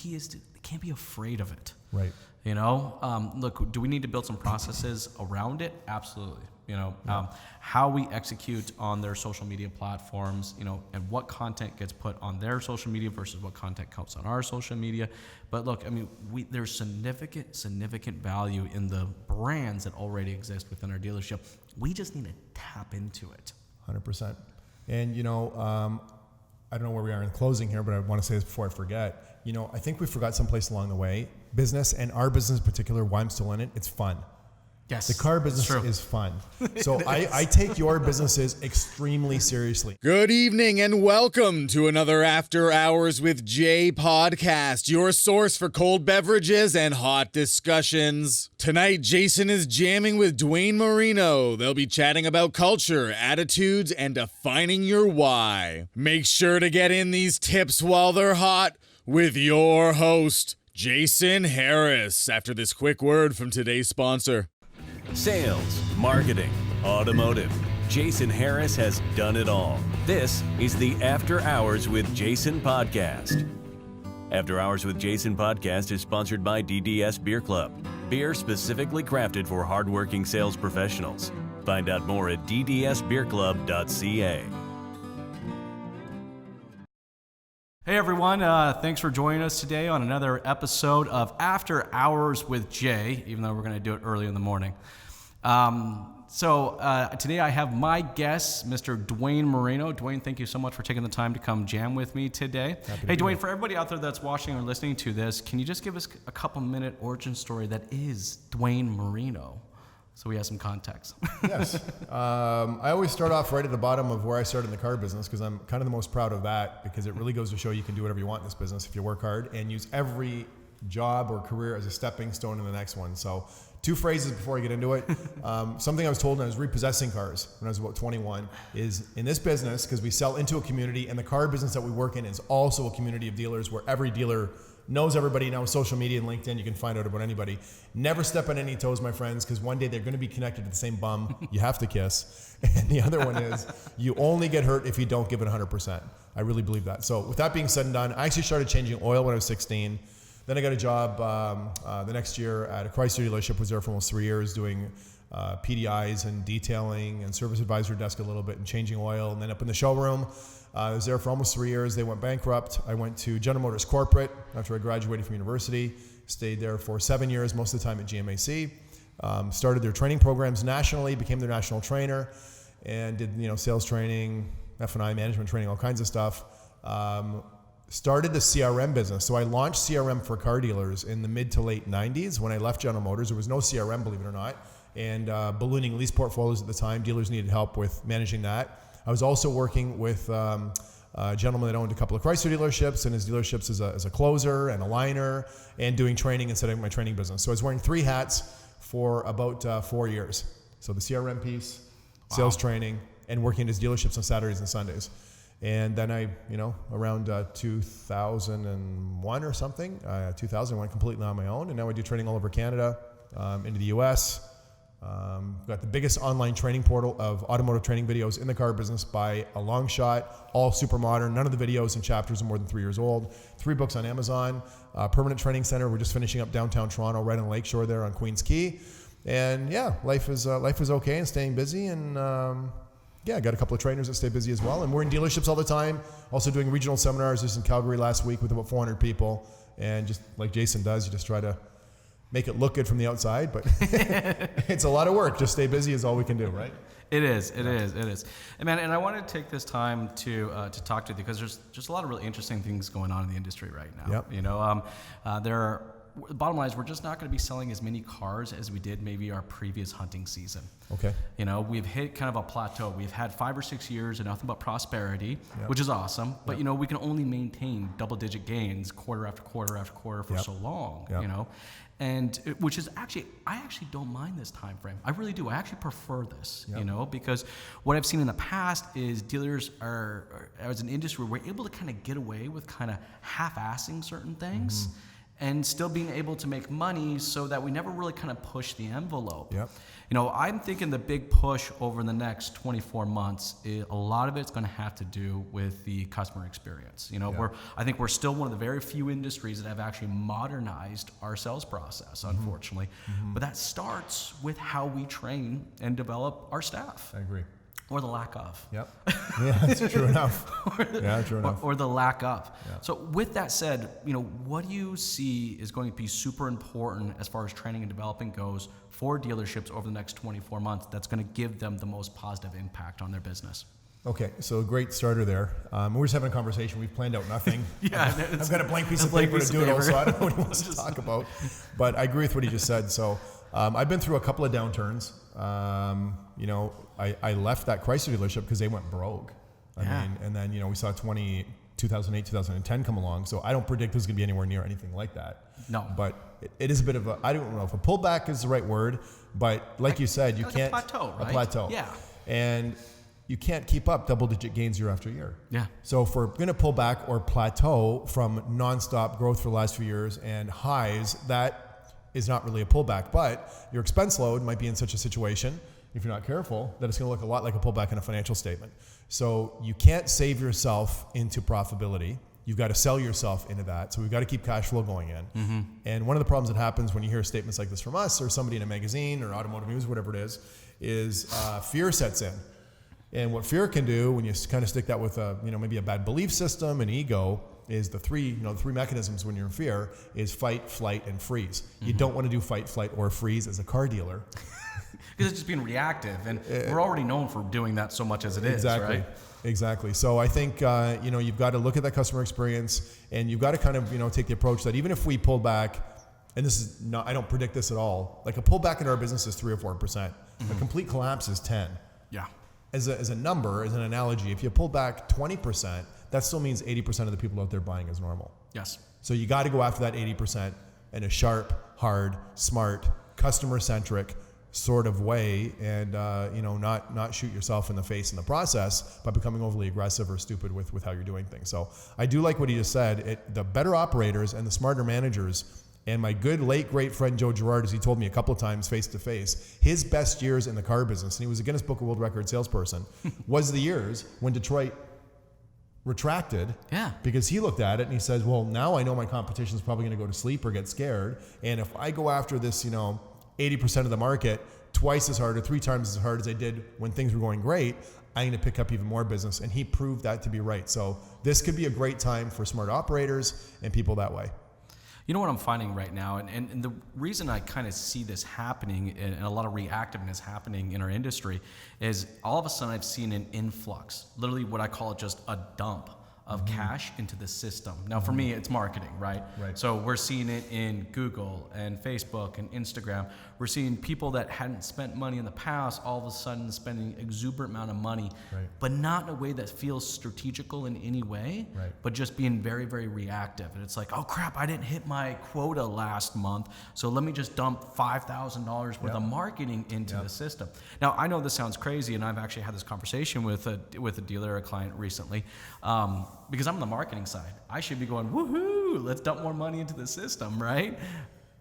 key is they can't be afraid of it. Right. You know, look, do we need to build some processes around it? Absolutely. You know, how we execute on their social media platforms, you know, and what content gets put on their social media versus what content comes on our social media. But look, I mean, there's significant value in the brands that already exist within our dealership. We just need to tap into it. 100%. And, you know, I don't know where we are in closing here, but I want to say this before I forget. You know, I think we forgot someplace along the way. Business, and our business in particular, why I'm still in it, it's fun. Yes, the car business is fun. So I take your businesses extremely seriously. Good evening and welcome to another After Hours with Jay podcast, your source for cold beverages and hot discussions. Tonight, Jason is jamming with Duane Marino. They'll be chatting about culture, attitudes, and defining your why. Make sure to get in these tips while they're hot with your host, Jason Harris, after this quick word from today's sponsor. Sales, marketing, automotive. Jason Harris has done it all. This is the After Hours with Jason podcast. After Hours with Jason podcast is sponsored by DDS Beer Club. Beer specifically crafted for hardworking sales professionals. Find out more at ddsbeerclub.ca. Hey everyone, thanks for joining us today on another episode of After Hours with Jay, even though we're going to do it early in the morning. So today I have my guest, Mr. Duane Marino. Duane, thank you so much for taking the time to come jam with me today. Hey Duane, for everybody out there that's watching or listening to this, can you just give us a couple minute origin story that is Duane Marino? So we have some context. Yes. I always start off right at the bottom of where I started in the car business because I'm kind of the most proud of that because it really goes to show you can do whatever you want in this business if you work hard and use every job or career as a stepping stone to the next one. So 2 phrases before I get into it. Something I was told when I was repossessing cars when I was about 21 is in this business, because we sell into a community and the car business that we work in is also a community of dealers where every dealer knows everybody. Now with social media and LinkedIn, you can find out about anybody. Never step on any toes, my friends, because one day they're going to be connected to the same bum you have to kiss. And the other one is you only get hurt if you don't give it 100%. I really believe that. So with that being said and done, I actually started changing oil when I was 16. Then I got a job the next year at a Chrysler dealership. Was there for almost 3 years doing PDIs and detailing and service advisor desk a little bit and changing oil. And then up in the showroom, I was there for almost 3 years. They went bankrupt. I went to General Motors Corporate after I graduated from university. Stayed there for 7 years, most of the time at GMAC. Started their training programs nationally, became their national trainer, and did sales training, F&I management training, all kinds of stuff. Started the CRM business. So I launched CRM for car dealers in the mid to late 90s. When I left General Motors, there was no CRM, believe it or not, and ballooning lease portfolios at the time. Dealers needed help with managing that. I was also working with a gentleman that owned a couple of Chrysler dealerships, and his dealerships as a closer and a liner, and doing training and setting up my training business. So I was wearing 3 hats for about 4 years. So the CRM piece, sales training, and working at his dealerships on Saturdays and Sundays. And then I, around 2001 or something, 2000, I went completely on my own. And now I do training all over Canada, into the US. Got the biggest online training portal of automotive training videos in the car business by a long shot, all super modern. None of the videos and chapters are more than 3 years old. 3 books on Amazon, permanent training center. We're just finishing up downtown Toronto, right on Lakeshore there on Queens Quay. And yeah, life is okay and staying busy. And I got a couple of trainers that stay busy as well. And we're in dealerships all the time. Also doing regional seminars. Just in Calgary last week with about 400 people. And just like Jason does, you just try to make it look good from the outside, but it's a lot of work. Just stay busy is all we can do, right? It is. And man, and I wanted to take this time to talk to you because there's just a lot of really interesting things going on in the industry right now. Yep. The bottom line is we're just not going to be selling as many cars as we did maybe our previous hunting season. Okay. We've hit kind of a plateau. We've had 5 or 6 years of nothing but prosperity, Yep. which is awesome. But, Yep. We can only maintain double-digit gains quarter after quarter after quarter for Yep. so long, Yep. And which is I actually don't mind this time frame. I really do. I actually prefer this, Yep. because what I've seen in the past is dealers are as an industry, we're able to kind of get away with kind of half-assing certain things. Mm-hmm. and still being able to make money so that we never really kind of push the envelope. Yep. You know, I'm thinking the big push over the next 24 months, a lot of it's going to have to do with the customer experience. You know, I think we're still one of the very few industries that have actually modernized our sales process, unfortunately. But that starts with how we train and develop our staff. I agree. Or the lack of. Yep. Yeah, that's true enough. True enough. Or the lack of. Yeah. So with that said, you know, what do you see is going to be super important as far as training and developing goes for dealerships over the next 24 months that's going to give them the most positive impact on their business? Okay, so great starter there. We're just having a conversation. We've planned out nothing. I've got a blank piece of paper to doodle, so I don't know what he wants to talk about. But I agree with what he just said. So I've been through a couple of downturns. You know, I left that Chrysler dealership because they went broke. I mean, and then, you know, we saw 2008, 2010 come along. So I don't predict there's going to be anywhere near anything like that. No. But it is a bit of a, I don't know if a pullback is the right word, but like you said, you can't. A plateau, right? A plateau. Yeah. And you can't keep up double-digit gains year after year. Yeah. So if we're going to pull back or plateau from nonstop growth for the last few years and highs, that is not really a pullback. But your expense load might be in such a situation, if you're not careful, that it's going to look a lot like a pullback in a financial statement. So you can't save yourself into profitability. You've got to sell yourself into that. So we've got to keep cash flow going in. And one of the problems that happens when you hear statements like this from us or somebody in a magazine or automotive news, whatever it is fear sets in. And what fear can do when you kind of stick that with maybe a bad belief system and ego is the three mechanisms when you're in fear is fight, flight, and freeze. You don't want to do fight, flight, or freeze as a car dealer. Because it's just being reactive, and we're already known for doing that so much as it is, right? Exactly. So I think, you've got to look at that customer experience, and you've got to kind of, take the approach that even if we pull back, and this is not, I don't predict this at all, like a pullback in our business is 3 or 4%. A complete collapse is 10. Yeah. As a number, as an analogy, if you pull back 20%, that still means 80% of the people out there buying is normal. Yes. So you got to go after that 80% in a sharp, hard, smart, customer-centric sort of way, and not shoot yourself in the face in the process by becoming overly aggressive or stupid with how you're doing things. So I do like what he just said. The better operators and the smarter managers, and my good late great friend Joe Girard, as he told me a couple of times face to face, his best years in the car business, and he was a Guinness Book of World Record salesperson, was the years when Detroit retracted. Yeah. Because he looked at it and he says, well, now I know my competition is probably going to go to sleep or get scared, and if I go after this 80% of the market twice as hard or 3 times as hard as I did when things were going great, I'm going to pick up even more business. And he proved that to be right. So this could be a great time for smart operators and people that way. You know what I'm finding right now, and the reason I kind of see this happening and a lot of reactiveness happening in our industry is all of a sudden I've seen an influx, literally what I call just a dump of cash into the system. Now for me, it's marketing, right? So we're seeing it in Google and Facebook and Instagram. We're seeing people that hadn't spent money in the past all of a sudden spending exuberant amount of money, but not in a way that feels strategical in any way, but just being very, very reactive. And it's like, oh crap, I didn't hit my quota last month, so let me just dump $5,000 worth of marketing into the system. Now I know this sounds crazy, and I've actually had this conversation with a dealer, a client recently, because I'm on the marketing side. I should be going, woohoo, let's dump more money into the system, right?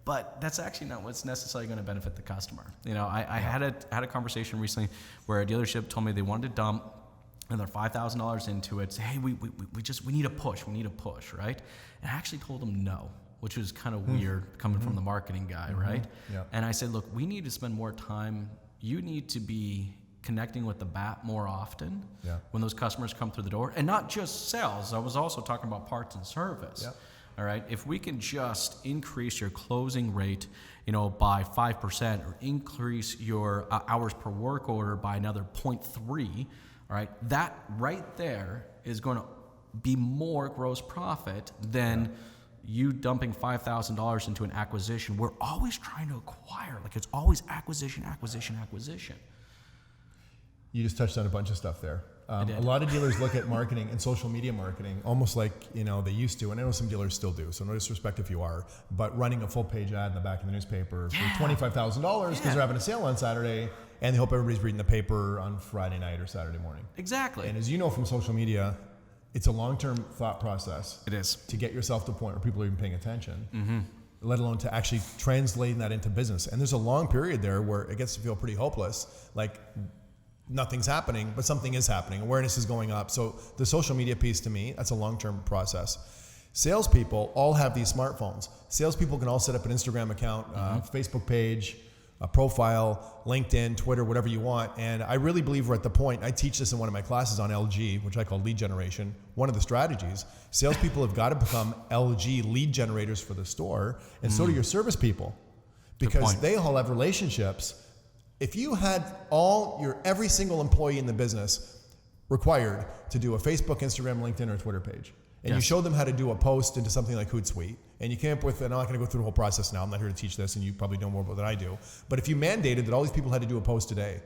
But that's actually not what's necessarily going to benefit the customer. I had a conversation recently where a dealership told me they wanted to dump another $5,000 into it. Say, hey, we need a push, right? And I actually told them no, which was kind of weird coming from the marketing guy, right? Yeah. And I said, look, we need to spend more time. You need to be connecting with the BAT more often when those customers come through the door, and not just sales. I was also talking about parts and service. All right, if we can just increase your closing rate, by 5%, or increase your hours per work order by another 0.3, all right, that right there is going to be more gross profit than you dumping $5,000 into an acquisition. We're always trying to acquire, like it's always acquisition. You just touched on a bunch of stuff there. A lot of dealers look at marketing and social media marketing almost like they used to, and I know some dealers still do, so no disrespect if you are, but running a full page ad in the back of the newspaper for $25,000 because they're having a sale on Saturday, and they hope everybody's reading the paper on Friday night or Saturday morning. Exactly. And as you know from social media, it's a long-term thought process. It is. To get yourself to a point where people are even paying attention, let alone to actually translating that into business. And there's a long period there where it gets to feel pretty hopeless, like nothing's happening, but something is happening. Awareness is going up. So the social media piece, to me, that's a long-term process. Salespeople all have these smartphones. Salespeople can all set up an Instagram account, Facebook page, a profile, LinkedIn, Twitter, whatever you want. And I really believe we're at the point, I teach this in one of my classes on LG, which I call lead generation. One of the strategies, salespeople have got to become LG lead generators for the store, and so do your service people, because they all have relationships. If you had every single employee in the business required to do a Facebook, Instagram, LinkedIn, or Twitter page, and you showed them how to do a post into something like Hootsuite, and you came up with, and I'm not going to go through the whole process now, I'm not here to teach this, and you probably know more about it than I do, but if you mandated that all these people had to do a post today,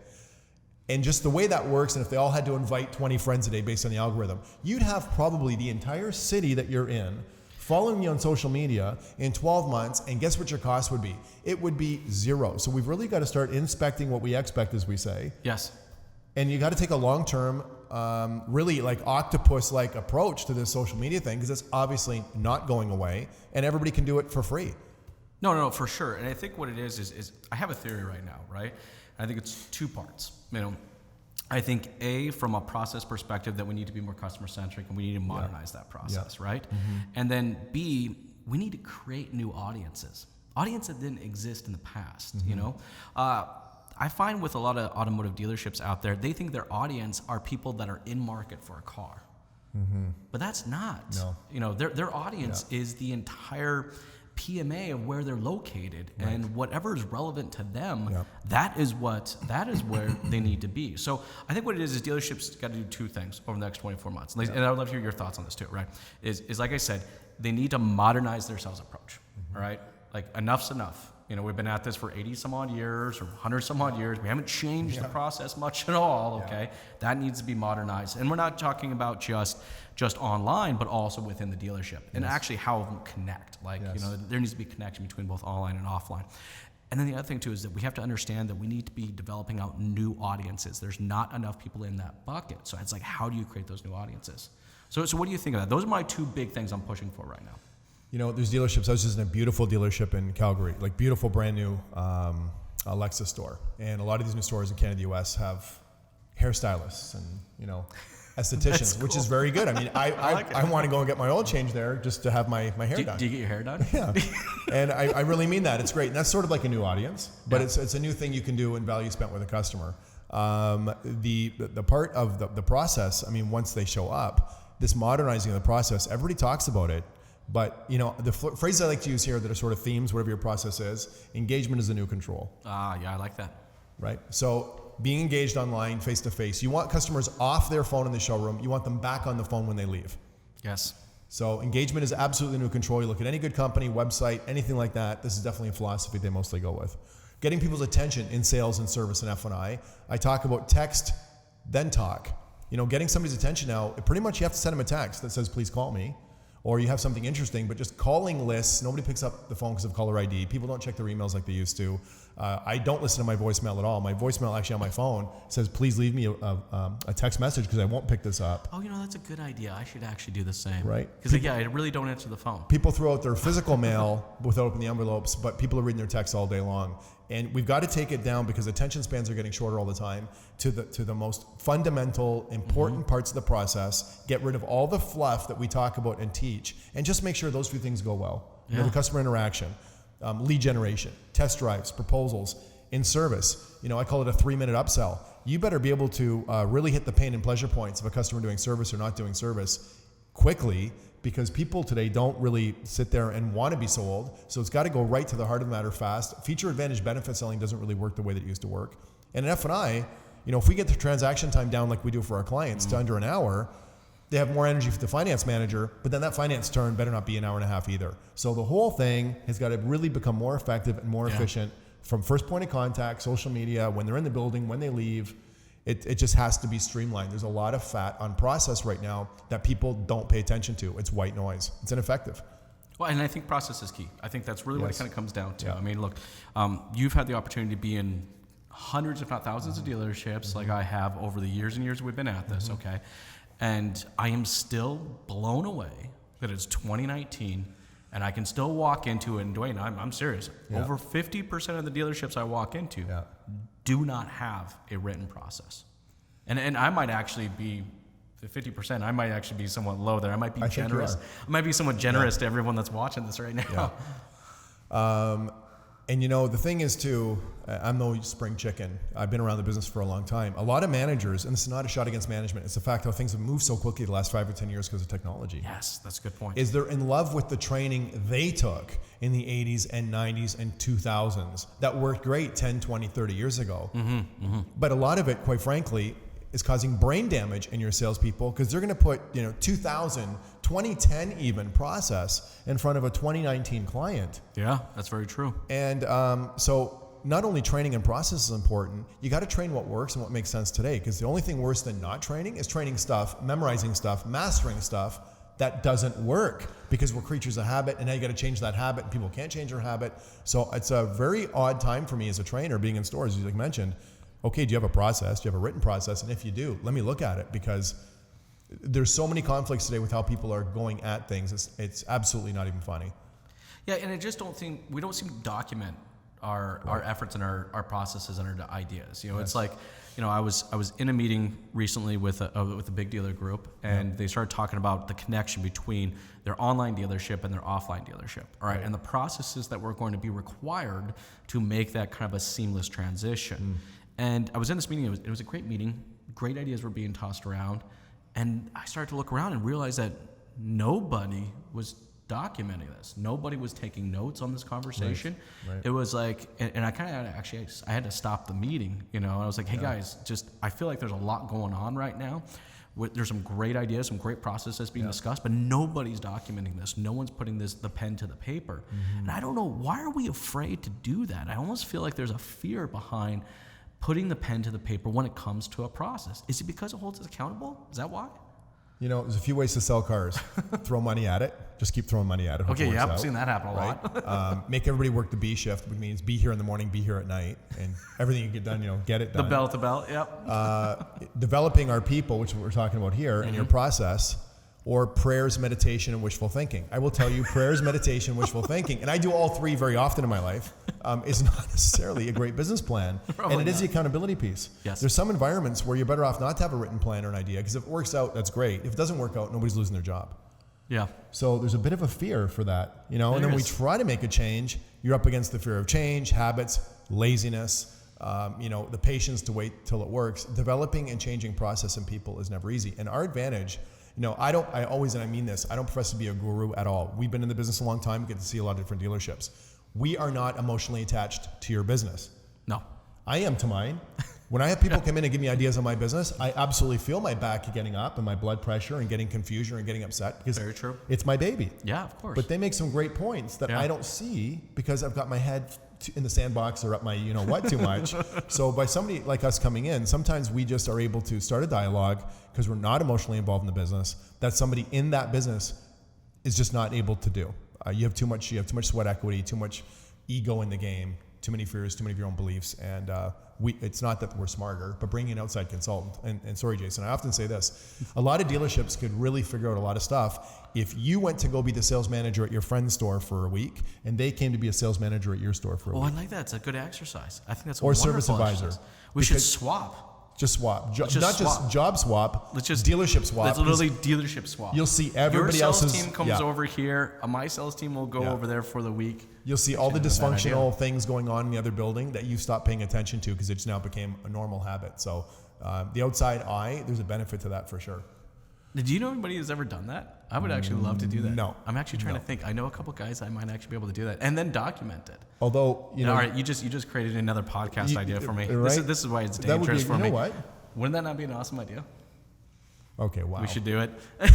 and just the way that works, and if they all had to invite 20 friends a day based on the algorithm, you'd have probably the entire city that you're in following you on social media in 12 months, and guess what your cost would be? It would be zero. So we've really got to start inspecting what we expect, as we say. Yes. And you got to take a long-term, really like octopus-like approach to this social media thing, because it's obviously not going away, and everybody can do it for free. No, for sure. And I think what it is I have a theory right now, right? I think it's two parts. I think from a process perspective, that we need to be more customer-centric, and we need to modernize that process, right? And then B, we need to create new audiences that didn't exist in the past, I find with a lot of automotive dealerships out there, they think their audience are people that are in market for a car. But that's not. No. Their audience is the entire PMA of where they're located, and whatever is relevant to them, that is where they need to be. So I think what it is dealerships got to do two things over the next 24 months. And I would love to hear your thoughts on this too, right? Is like I said, they need to modernize their sales approach, all right? Like enough's enough. We've been at this for 80 some odd years or 100 some odd years. We haven't changed the process much at all, okay? That needs to be modernized. And we're not talking about just online, but also within the dealership and actually how them connect. There needs to be connection between both online and offline. And then the other thing too is that we have to understand that we need to be developing out new audiences. There's not enough people in that bucket. So it's like, how do you create those new audiences? So what do you think of that? Those are my two big things I'm pushing for right now. There's dealerships. I was just in a beautiful dealership in Calgary, like beautiful brand new Lexus store. And a lot of these new stores in Canada, US have hairstylists and, estheticians, Cool. which is very good. I mean, I want to go and get my oil change there just to have my hair done. Do you get your hair done? Yeah. And I really mean that. It's great. And that's sort of like a new audience, but it's a new thing you can do and value spent with a customer. The part of the process, I mean, once they show up, this modernizing of the process, everybody talks about it. But, the phrases I like to use here that are sort of themes, whatever your process is, engagement is the new control. Yeah, I like that. Right? So being engaged online, face-to-face. You want customers off their phone in the showroom. You want them back on the phone when they leave. Yes. So engagement is absolutely the new control. You look at any good company, website, anything like that, this is definitely a philosophy they mostly go with. Getting people's attention in sales and service and F&I. I talk about text, then talk. Getting somebody's attention now, pretty much you have to send them a text that says, please call me. Or you have something interesting, but just calling lists, nobody picks up the phone because of caller ID. People don't check their emails like they used to. I don't listen to my voicemail at all. My voicemail actually on my phone says, please leave me a text message because I won't pick this up. Oh, that's a good idea. I should actually do the same. Right. Because, I really don't answer the phone. People throw out their physical mail without opening the envelopes, but people are reading their texts all day long. And we've got to take it down because attention spans are getting shorter all the time to the most fundamental, important parts of the process. Get rid of all the fluff that we talk about and teach, and just make sure those few things go well. The customer interaction, lead generation, test drives, proposals, in service. I call it a 3-minute upsell. You better be able to really hit the pain and pleasure points of a customer doing service or not doing service quickly, because people today don't really sit there and want to be sold. So it's got to go right to the heart of the matter fast. Feature advantage benefit selling doesn't really work the way that it used to work. And in F&I, if we get the transaction time down like we do for our clients to under an hour, they have more energy for the finance manager, but then that finance turn better not be an hour and a half either. So the whole thing has got to really become more effective and more efficient from first point of contact, social media, when they're in the building, when they leave. It just has to be streamlined. There's a lot of fat on process right now that people don't pay attention to. It's white noise. It's ineffective. Well, and I think process is key. I think that's really what it kind of comes down to. I mean, look, you've had the opportunity to be in hundreds, if not thousands of dealerships like I have over the years and years we've been at this, okay? And I am still blown away that it's 2019 and I can still walk into it. And Duane, I'm serious. Yeah. Over 50% of the dealerships I walk into do not have a written process. And I might actually be, the 50%, I might actually be somewhat low there. I might be generous. I might be somewhat generous to everyone that's watching this right now. Yeah. And you know, the thing is too, I'm no spring chicken. I've been around the business for a long time. A lot of managers, and this is not a shot against management, it's the fact how things have moved so quickly the last 5 or 10 years because of technology. Yes, that's a good point. Is they're in love with the training they took in the 80s and 90s and 2000s that worked great 10, 20, 30 years ago. But a lot of it, quite frankly, is causing brain damage in your salespeople because they're going to put 2000, 2010 even process in front of a 2019 client. Yeah, that's very true. And so not only training and process is important, you got to train what works and what makes sense today, because the only thing worse than not training is training stuff, memorizing stuff, mastering stuff that doesn't work, because we're creatures of habit, and now you got to change that habit, and people can't change their habit. So it's a very odd time for me as a trainer being in stores, as you mentioned. Okay, do you have a process? Do you have a written process? And if you do, let me look at it, because there's so many conflicts today with how people are going at things. It's absolutely not even funny. Yeah, and I just don't think, we don't seem to document our efforts and our processes and our ideas. It's like, I was in a meeting recently with a big dealer group, and they started talking about the connection between their online dealership and their offline dealership. All right, and the processes that were going to be required to make that kind of a seamless transition. And I was in this meeting. It was a great meeting. Great ideas were being tossed around, and I started to look around and realize that nobody was documenting this. Nobody was taking notes on this conversation. Right. It was like, and I kind of I had to stop the meeting, and I was like, hey guys, I feel like there's a lot going on right now. There's some great ideas, some great processes being discussed, but nobody's documenting this. No one's putting the pen to the paper. And I don't know, why are we afraid to do that? I almost feel like there's a fear behind putting the pen to the paper when it comes to a process. Is it because it holds us accountable? Is that why? There's a few ways to sell cars. Throw money at it. Just keep throwing money at it. Okay, yeah, I've seen that happen a lot. Make everybody work the B shift, which means be here in the morning, be here at night, and everything you get done, get it done. The bell to bell, yep. Developing our people, which is what we're talking about here, in your process, or prayers, meditation, and wishful thinking. I will tell you, prayers, meditation, wishful thinking, and I do all three very often in my life, is not necessarily a great business plan. And it is the accountability piece. Yes. There's some environments where you're better off not to have a written plan or an idea, because if it works out, that's great. If it doesn't work out, nobody's losing their job. Yeah. So there's a bit of a fear for that, and then we try to make a change. You're up against the fear of change, habits, laziness, the patience to wait till it works. Developing and changing process in people is never easy. And our advantage, I always, and I mean this, I don't profess to be a guru at all. We've been in the business a long time, get to see a lot of different dealerships. We are not emotionally attached to your business. No. I am to mine. When I have people come in and give me ideas on my business, I absolutely feel my back getting up and my blood pressure and getting confusion and getting upset, because very true. It's my baby. Yeah, of course. But they make some great points that I don't see because I've got my head in the sandbox or up my too much. So by somebody like us coming in, sometimes we just are able to start a dialogue because we're not emotionally involved in the business that somebody in that business is just not able to do. You have too much sweat equity, too much ego in the game, too many fears, too many of your own beliefs, and it's not that we're smarter, but bringing an outside consultant. And sorry, Jason, I often say this: a lot of dealerships could really figure out a lot of stuff if you went to go be the sales manager at your friend's store for a week, and they came to be a sales manager at your store for a week. I like that. It's a good exercise. I think that's a or wonderful service advisor. exercise. We should swap. Just swap. Just Job swap. Let's just dealership swap. Let's literally dealership swap. You'll see everybody else's. Your sales team comes over here. My sales team will go over there for the week. You'll see all the dysfunctional things going on in the other building that you stopped paying attention to because it just now became a normal habit. So the outside eye, there's a benefit to that for sure. Do you know anybody who's ever done that? I would actually love to do that. No. I'm actually trying to think. I know a couple guys I might actually be able to do that and then document it. Although, all right, you just created another podcast idea for me. Right? This is why it's dangerous for me. You know what? Wouldn't that not be an awesome idea? Okay, wow. We should do it. And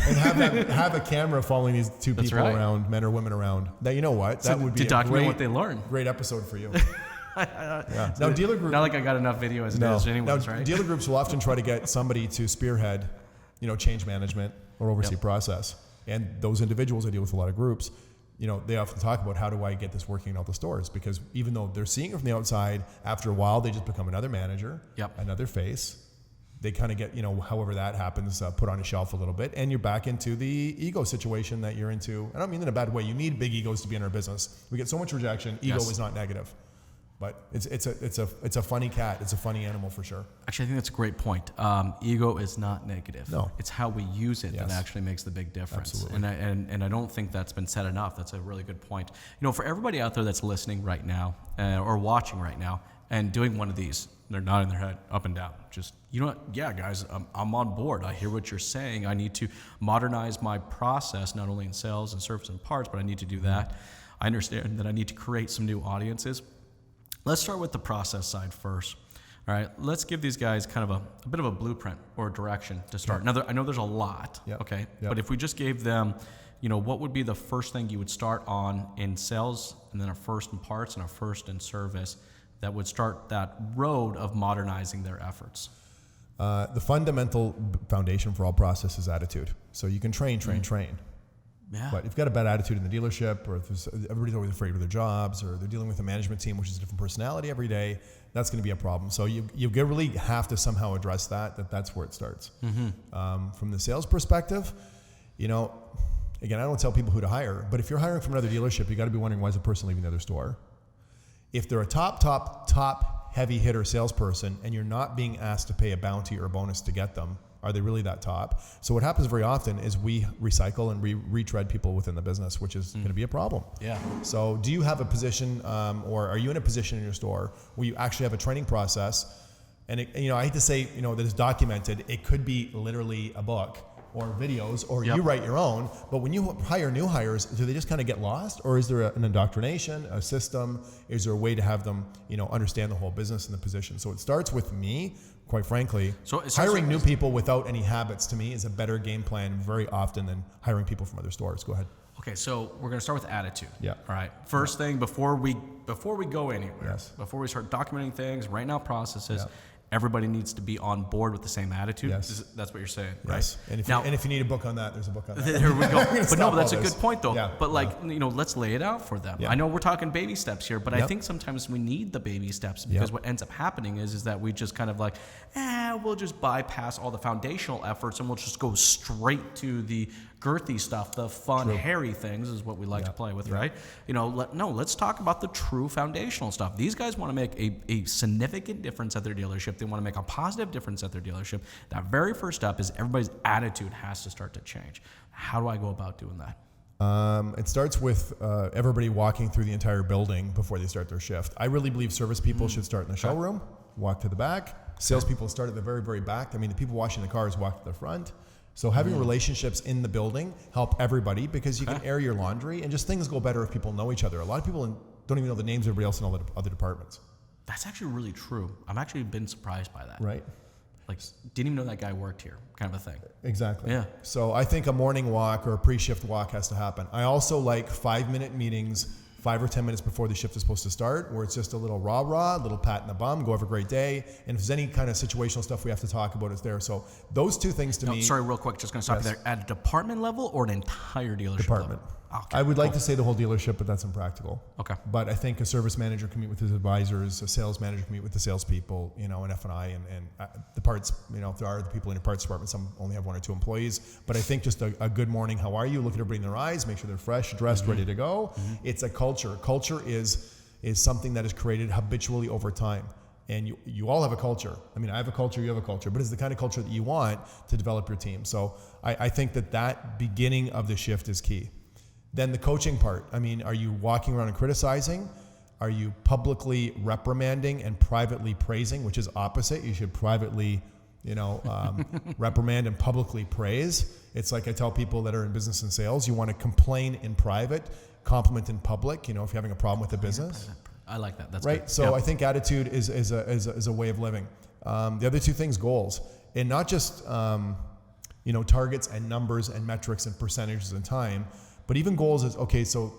have a camera following these two people around, men or women around. That, you know what? That would be to document what they learn. Great episode for you. Now, dealer group. Not like I got enough video as it is anyways, right? Dealer groups will often try to get somebody to spearhead, change management or oversee process. And those individuals, I deal with a lot of groups, they often talk about, how do I get this working in all the stores? Because even though they're seeing it from the outside, after a while, they just become another manager, another face. they kind of get, however that happens, put on a shelf a little bit, and you're back into the ego situation that you're into. I don't mean in a bad way. You need big egos to be in our business. We get so much rejection. Ego is not negative, but it's a funny cat. It's a funny animal for sure. Actually, I think that's a great point. Ego is not negative. No. It's how we use it that actually makes the big difference. Absolutely. And I don't think that's been said enough. That's a really good point. For everybody out there that's listening right now or watching right now and doing one of these, they're nodding their head up and down. Just, yeah, guys, I'm on board. I hear what you're saying. I need to modernize my process, not only in sales and service and parts, but I need to do that. I understand that I need to create some new audiences. Let's start with the process side first. All right, let's give these guys kind of a bit of a blueprint or direction to start. Now, I know there's a lot, okay? But if we just gave them, what would be the first thing you would start on in sales, and then a first in parts and a first in service that would start that road of modernizing their efforts? The fundamental foundation for all process is attitude. So you can train. Yeah. But if you've got a bad attitude in the dealership, or if everybody's always afraid of their jobs, or they're dealing with a management team, which is a different personality every day, that's going to be a problem. So you really have to somehow address that's where it starts. From the sales perspective, again, I don't tell people who to hire, but if you're hiring from another dealership, you got to be wondering, why is the person leaving the other store? If they're a top heavy hitter salesperson and you're not being asked to pay a bounty or a bonus to get them, are they really that top? So what happens very often is we recycle and retread people within the business, which is going to be a problem. Yeah. So do you have a position, or are you in a position in your store where you actually have a training process? And I hate to say, that is documented. It could be literally a book or videos, or you write your own. But when you hire new hires, do they just kind of get lost, or is there an indoctrination, a system? Is there a way to have them, understand the whole business and the position? So it starts with me, quite frankly. So hiring new people without any habits, to me, is a better game plan very often than hiring people from other stores. Go ahead. Okay, so we're going to start with attitude. Yeah. All right. First thing, before we go anywhere, Yes. before we start documenting things, writing out processes, everybody needs to be on board with the same attitude. Yes. That's what you're saying, right? Yes. And if you need a book on that, there's a book on that. There we go. But no, that's a good point, though. Yeah. But let's lay it out for them. Yeah. I know we're talking baby steps here, but I think sometimes we need the baby steps, because what ends up happening is that we just kind of we'll just bypass all the foundational efforts and we'll just go straight to the girthy stuff, the fun, hairy things is what we like to play with, right? Let's talk about the true foundational stuff. These guys want to make a significant difference at their dealership. They want to make a positive difference at their dealership. That very first step is everybody's attitude has to start to change. How do I go about doing that? It starts with everybody walking through the entire building before they start their shift. I really believe service people should start in the showroom, walk to the back. Salespeople start at the very, very back. I mean, the people washing the cars walk to the front. So having relationships in the building help everybody, because you can air your laundry, and just things go better if people know each other. A lot of people don't even know the names of everybody else in all the other departments. That's actually really true. I'm actually been surprised by that. Right. Didn't even know that guy worked here, kind of a thing. Exactly. Yeah. So I think a morning walk or a pre-shift walk has to happen. I also like 5-minute meetings 5 or 10 minutes before the shift is supposed to start, where it's just a little rah-rah, a little pat in the bum, go have a great day. And if there's any kind of situational stuff we have to talk about, it's there. So those two things to me. Sorry, real quick, just going to stop you there. At a department level or an entire dealership Department. level? Okay, I would like to say the whole dealership, but that's impractical. Okay. But I think a service manager can meet with his advisors, a sales manager can meet with the salespeople, an F&I, and the parts, if there are the people in your parts department, some only have 1 or 2 employees. But I think just a good morning, how are you? Look at everybody in their eyes, make sure they're fresh, dressed, ready to go. It's a culture. Culture is something that is created habitually over time. And you all have a culture. I mean, I have a culture, you have a culture, but it's the kind of culture that you want to develop your team. So I think that beginning of the shift is key. Then the coaching part. I mean, are you walking around and criticizing? Are you publicly reprimanding and privately praising, which is opposite? You should privately, reprimand and publicly praise. It's like I tell people that are in business and sales, you want to complain in private, compliment in public, if you're having a problem with the business. I like that. That's right. Good. So I think attitude is a way of living. The other two things, goals, and not just, targets and numbers and metrics and percentages and time, but even goals is, okay, so,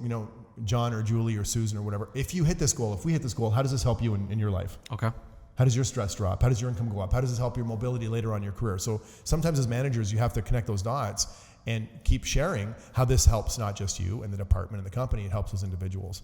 John or Julie or Susan or whatever, if we hit this goal, how does this help you in your life? Okay. How does your stress drop? How does your income go up? How does this help your mobility later on in your career? So sometimes as managers, you have to connect those dots and keep sharing how this helps not just you and the department and the company, it helps those individuals.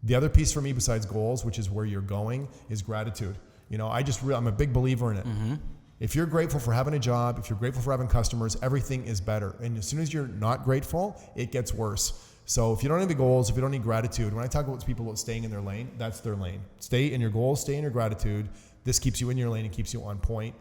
The other piece for me besides goals, which is where you're going, is gratitude. I'm a big believer in it. If you're grateful for having a job, if you're grateful for having customers, everything is better. And as soon as you're not grateful, it gets worse. So if you don't have the goals, if you don't need gratitude, when I talk about people about staying in their lane, that's their lane. Stay in your goals, stay in your gratitude. This keeps you in your lane and keeps you on point.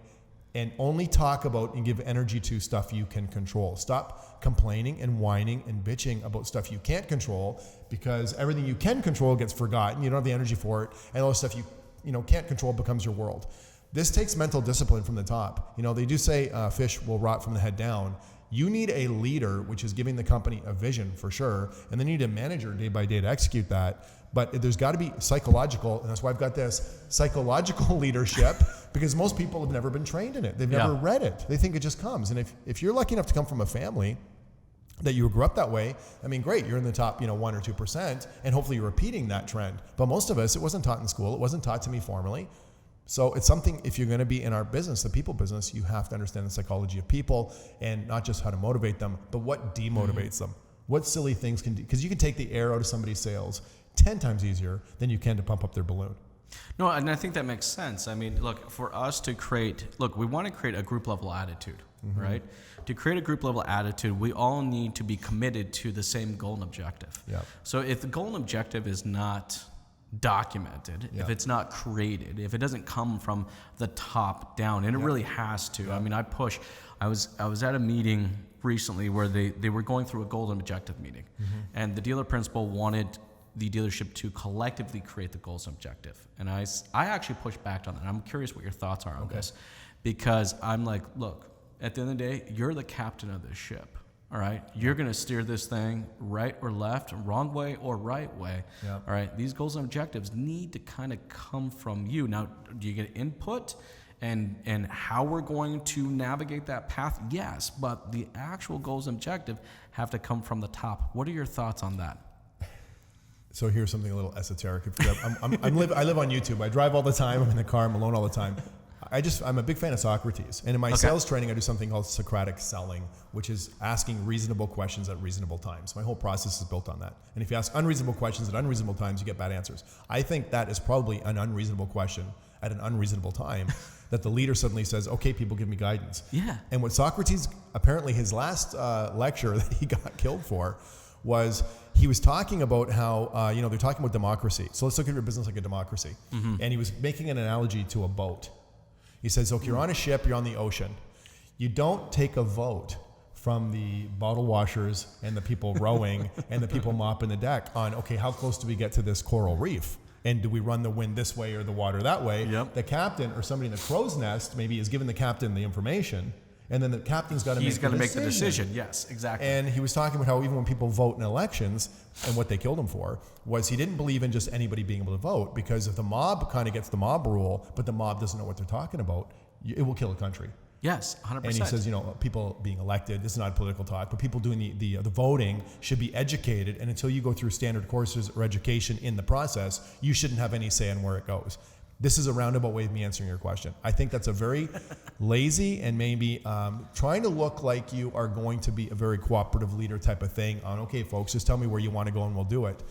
And only talk about and give energy to stuff you can control. Stop complaining and whining and bitching about stuff you can't control, because everything you can control gets forgotten. You don't have the energy for it. And all the stuff you can't control becomes your world. This takes mental discipline from the top. They do say fish will rot from the head down. You need a leader, which is giving the company a vision for sure, and then you need a manager day by day to execute that. But there's got to be psychological, and that's why I've got this psychological leadership, because most people have never been trained in it. They've never read it. They think it just comes. And if you're lucky enough to come from a family that you grew up that way, I mean, great, you're in the top 1 or 2%, and hopefully you're repeating that trend. But most of us, it wasn't taught in school. It wasn't taught to me formally. So it's something, if you're going to be in our business, the people business, you have to understand the psychology of people, and not just how to motivate them, but what demotivates them. What silly things can do, because you can take the air out of somebody's sails 10 times easier than you can to pump up their balloon. No, and I think that makes sense. I mean, look, for us to we want to create a group level attitude, right? To create a group level attitude, we all need to be committed to the same goal and objective. Yeah. So if the goal and objective is not documented, if it's not created, if it doesn't come from the top down, and it really has to. I mean, I was at a meeting recently where they were going through a goal and objective meeting, and the dealer principal wanted the dealership to collectively create the goals and objective. And I actually pushed back on that. I'm curious what your thoughts are on this, because I'm like, look, at the end of the day, you're the captain of this ship. All right, you're going to steer this thing right or left, wrong way or right way. All right, these goals and objectives need to kind of come from you. Now, do you get input and how we're going to navigate that path? Yes, but the actual goals and objective have to come from the top. What are your thoughts on that? So here's something a little esoteric. I live on YouTube. I drive all the time. I'm in the car. I'm alone all the time. I'm a big fan of Socrates. And in my sales training, I do something called Socratic selling, which is asking reasonable questions at reasonable times. My whole process is built on that. And if you ask unreasonable questions at unreasonable times, you get bad answers. I think that is probably an unreasonable question at an unreasonable time that the leader suddenly says, okay, people, give me guidance. Yeah. And what Socrates, apparently his last lecture that he got killed for, was he was talking about how, they're talking about democracy. So let's look at your business like a democracy. And he was making an analogy to a boat. He says, okay, you're on a ship, you're on the ocean. You don't take a vote from the bottle washers and the people rowing and the people mopping the deck on, okay, how close do we get to this coral reef? And do we run the wind this way or the water that way? The captain or somebody in the crow's nest maybe is giving the captain the information, and then the captain's got to make the decision. Yes, exactly. And he was talking about how even when people vote in elections, and what they killed him for was he didn't believe in just anybody being able to vote, because if the mob kind of gets the mob rule, but the mob doesn't know what they're talking about, it will kill a country. Yes, 100%. And he says, people being elected, this is not political talk, but people doing the voting should be educated. And until you go through standard courses or education in the process, you shouldn't have any say on where it goes. This is a roundabout way of me answering your question. I think that's a very lazy and maybe trying to look like you are going to be a very cooperative leader type of thing on, okay, folks, just tell me where you want to go and we'll do it.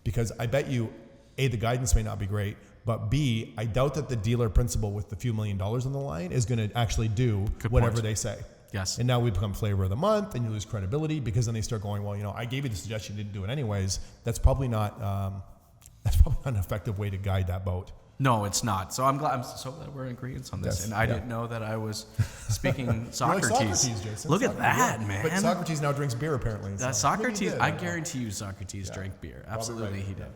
Because I bet you, A, the guidance may not be great, but B, I doubt that the dealer principal with the few $1 million on the line is going to actually do whatever they say. Yes. And now we become flavor of the month, and you lose credibility, because then they start going, well, I gave you the suggestion, you didn't do it anyways. That's probably not an effective way to guide that boat. No, it's not. So I'm so glad we're in agreement on this. Yes, and I didn't know that I was speaking Socrates. You're like Socrates, Jason. Look at that, man. But Socrates now drinks beer, apparently. So. Socrates, I guarantee you Socrates drank beer. Absolutely, he did.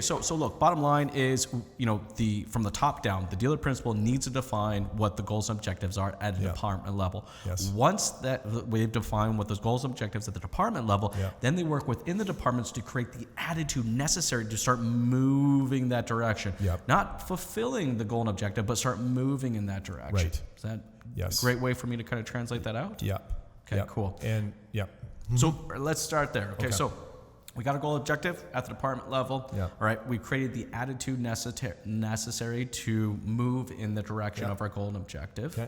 So look, bottom line is, from the top down, the dealer principal needs to define what the goals and objectives are at a department level. Yes. Once that we've defined what those goals and objectives at the department level, then they work within the departments to create the attitude necessary to start moving that direction. Not fulfilling the goal and objective, but start moving in that direction. Right. Is that a great way for me to kind of translate that out? Yeah. Okay, cool. And So let's start there. Okay, so we got a goal objective at the department level. All right, we created the attitude necessary to move in the direction of our goal and objective.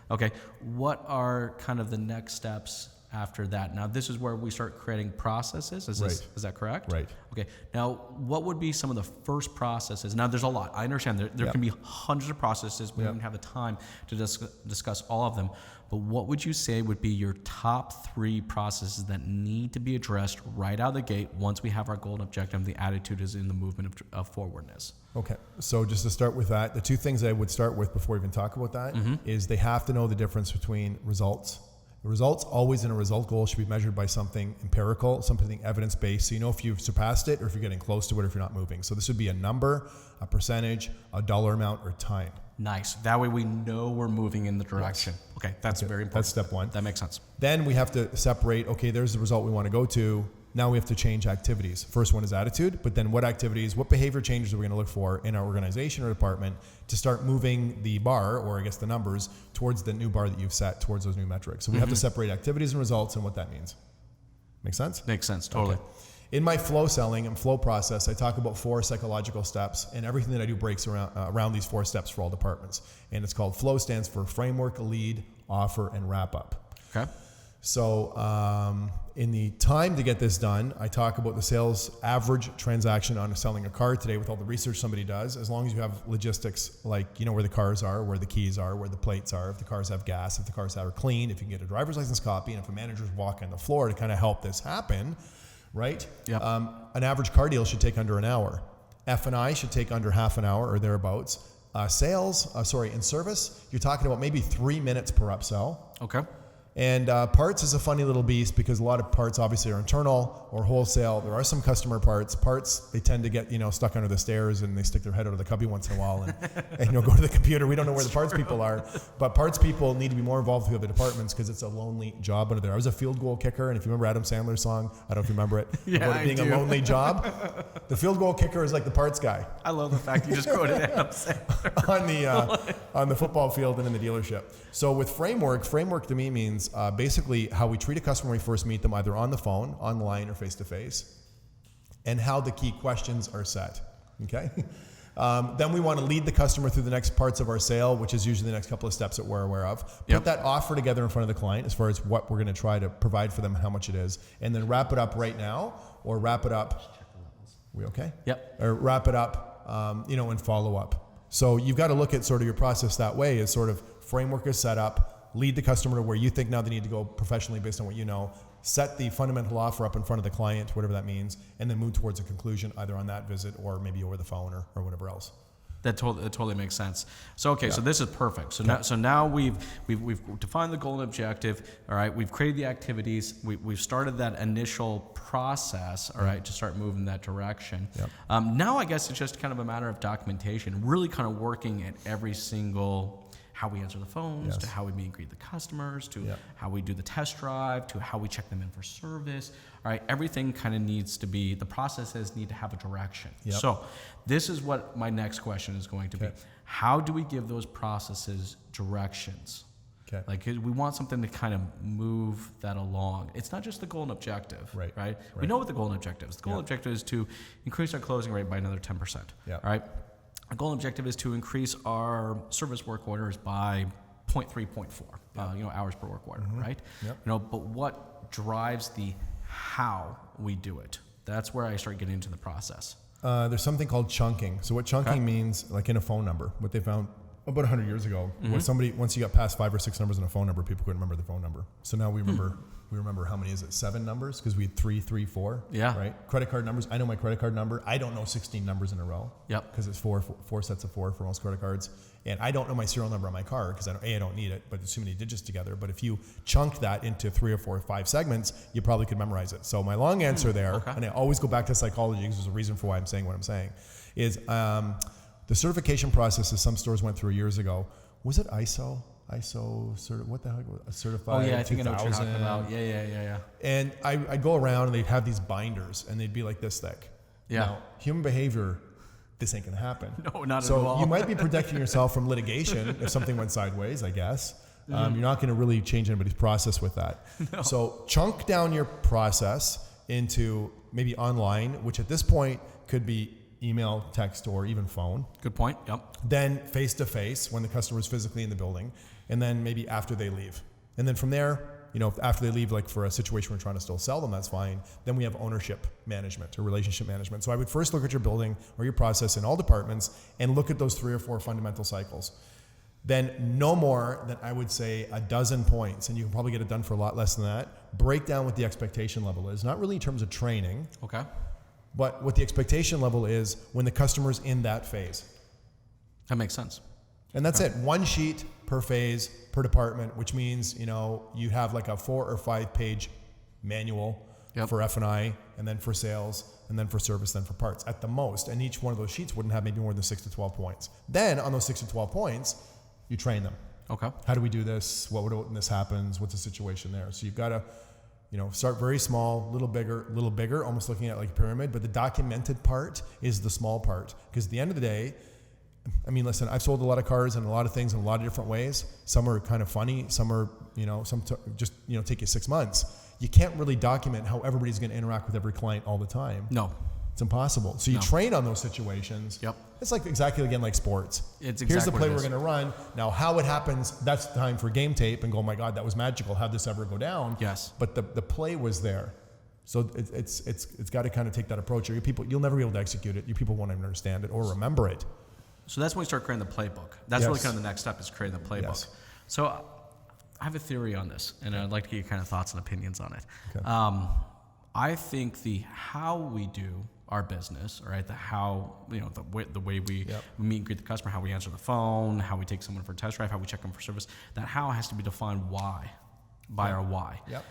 Okay, what are kind of the next steps after that. Now, this is where we start creating processes. Is that correct? Right. Okay. Now, what would be some of the first processes? Now, there's a lot. I understand there can be hundreds of processes. We don't have the time to discuss all of them. But what would you say would be your top 3 processes that need to be addressed right out of the gate once we have our goal and objective and the attitude is in the movement of forwardness? Okay, so just to start with that, the 2 things I would start with before we even talk about that is they have to know the difference between results. The results always in a result goal should be measured by something empirical, something evidence-based, so you know if you've surpassed it or if you're getting close to it or if you're not moving. So this would be a number, a percentage, a dollar amount, or time. Nice. That way we know we're moving in the direction. Yes. Okay, that's very important. That's step 1. That makes sense. Then we have to separate, okay, there's the result we want to go to. Now we have to change activities. First one is attitude, but then what activities, what behavior changes are we going to look for in our organization or department to start moving the bar, or I guess the numbers, towards the new bar that you've set, towards those new metrics. So we have to separate activities and results and what that means. Make sense? Makes sense, totally. Okay. In my flow selling and flow process, I talk about 4 psychological steps, and everything that I do breaks around these 4 steps for all departments. And it's called FLOW, stands for framework, lead, offer, and wrap up. Okay. So in the time to get this done, I talk about the sales average transaction on selling a car today with all the research somebody does, as long as you have logistics like, you know, where the cars are, where the keys are, where the plates are, if the cars have gas, if the cars are clean, if you can get a driver's license copy, and if a manager's walking the floor to kind of help this happen, right? Yep. An average car deal should take under an hour. F&I should take under half an hour or thereabouts. In service, you're talking about maybe 3 minutes per upsell. Okay. And parts is a funny little beast because a lot of parts obviously are internal or wholesale. There are some customer parts. Parts, they tend to get, stuck under the stairs and they stick their head out of the cubby once in a while and go to the computer. We don't know where the parts people are. But parts people need to be more involved with the other departments because it's a lonely job under there. I was a field goal kicker, and if you remember Adam Sandler's song, I don't know if you remember it, about it being a lonely job. The field goal kicker is like the parts guy. I love the fact you just quoted Adam Sandler. on the football field and in the dealership. So with framework to me means basically how we treat a customer when we first meet them, either on the phone, online, or face-to-face, and how the key questions are set, okay? Then we want to lead the customer through the next parts of our sale, which is usually the next couple of steps that we're aware of. Put that offer together in front of the client as far as what we're going to try to provide for them, how much it is, and then wrap it up right now, or wrap it up, we okay? Yep. Or wrap it up, and follow up. So you've got to look at sort of your process that way, as sort of framework is set up, lead the customer to where you think now they need to go professionally based on what you know, set the fundamental offer up in front of the client, whatever that means, and then move towards a conclusion either on that visit or maybe over the phone or whatever else. That totally makes sense. So okay, so this is perfect. So now we've defined the goal and objective. All right, we've created the activities. We've started that initial process. All right, to start moving in that direction. Yep. Now I guess it's just kind of a matter of documentation, really kind of working at every single, how we answer the phones, to how we meet and greet the customers, to how we do the test drive, to how we check them in for service. All right, everything kind of needs to be, the processes need to have a direction. Yep. So this is what my next question is going to be. How do we give those processes directions? Okay. Like we want something to kind of move that along. It's not just the goal and objective, right? We know what the goal and objective is. The goal and objective is to increase our closing rate by another 10%. All right. Our goal and objective is to increase our service work orders by 0.3, 0.4, hours per work order, right? Yep. But what drives the how we do it? That's where I start getting into the process. There's something called chunking. So what chunking means, like in a phone number, what they found about 100 years ago, was somebody, once you got past 5 or 6 numbers in a phone number, people couldn't remember the phone number. So now we remember how many is it? 7 numbers, because we had 3, 3, 4. Yeah. Right. Credit card numbers. I know my credit card number. I don't know 16 numbers in a row. Yep. Because it's four sets of 4 for most credit cards, and I don't know my serial number on my car because I don't need it. But it's too many digits together. But if you chunk that into 3 or 4 or 5 segments, you probably could memorize it. So my long answer there, and I always go back to psychology because there's a reason for why I'm saying what I'm saying, is the certification processes some stores went through years ago. Was it ISO? What the heck? Certified. Oh yeah, I think 2000. I know what you're talking about. Yeah. And I'd go around and they'd have these binders and they'd be like this thick. Yeah. Now, human behavior, this ain't gonna happen. No, not at So all. you might be protecting yourself from litigation if something went sideways, I guess. You're not gonna really change anybody's process with that. No. So chunk down your process into maybe online, which at this point could be email, text, or even phone. Good point. Yep. Then face-to-face when the customer is physically in the building, and then maybe after they leave. And then from there, after they leave, like for a situation we're trying to still sell them, that's fine. Then we have ownership management or relationship management. So I would first look at your building or your process in all departments and look at those 3 or 4 fundamental cycles. Then no more than, I would say, a dozen points, and you can probably get it done for a lot less than that. Break down what the expectation level is, not really in terms of training, Okay. but what the expectation level is when the customer's in that phase. That makes sense. And that's it. 1 sheet per phase, per department, which means, you have like a 4 or 5 page manual for F&I, and then for sales, and then for service, then for parts at the most. And each one of those sheets wouldn't have maybe more than 6 to 12 points. Then on those 6 to 12 points, you train them. Okay. How do we do this? What would when this happens? What's the situation there? So you've got to, start very small, little bigger, almost looking at like a pyramid. But the documented part is the small part, because at the end of the day, listen, I've sold a lot of cars and a lot of things in a lot of different ways. Some are kind of funny. Some are, take you 6 months. You can't really document how everybody's going to interact with every client all the time. No. It's impossible. So you train on those situations. Yep. It's like like sports. It's exactly Here's the play what it we're is. going to run. Now, how it happens, that's time for game tape and go, oh my God, that was magical. How'd this ever go down? Yes. But the play was there. So it's got to kind of take that approach. You'll never be able to execute it. Your people won't even understand it or remember it. So that's when we start creating the playbook. That's really kind of the next step, is creating the playbook. Yes. So I have a theory on this, and I'd like to get your kind of thoughts and opinions on it. Okay. I think the how we do our business, all right, the how, the way we meet and greet the customer, how we answer the phone, how we take someone for a test drive, how we check them for service, that how has to be defined by our why. Yep.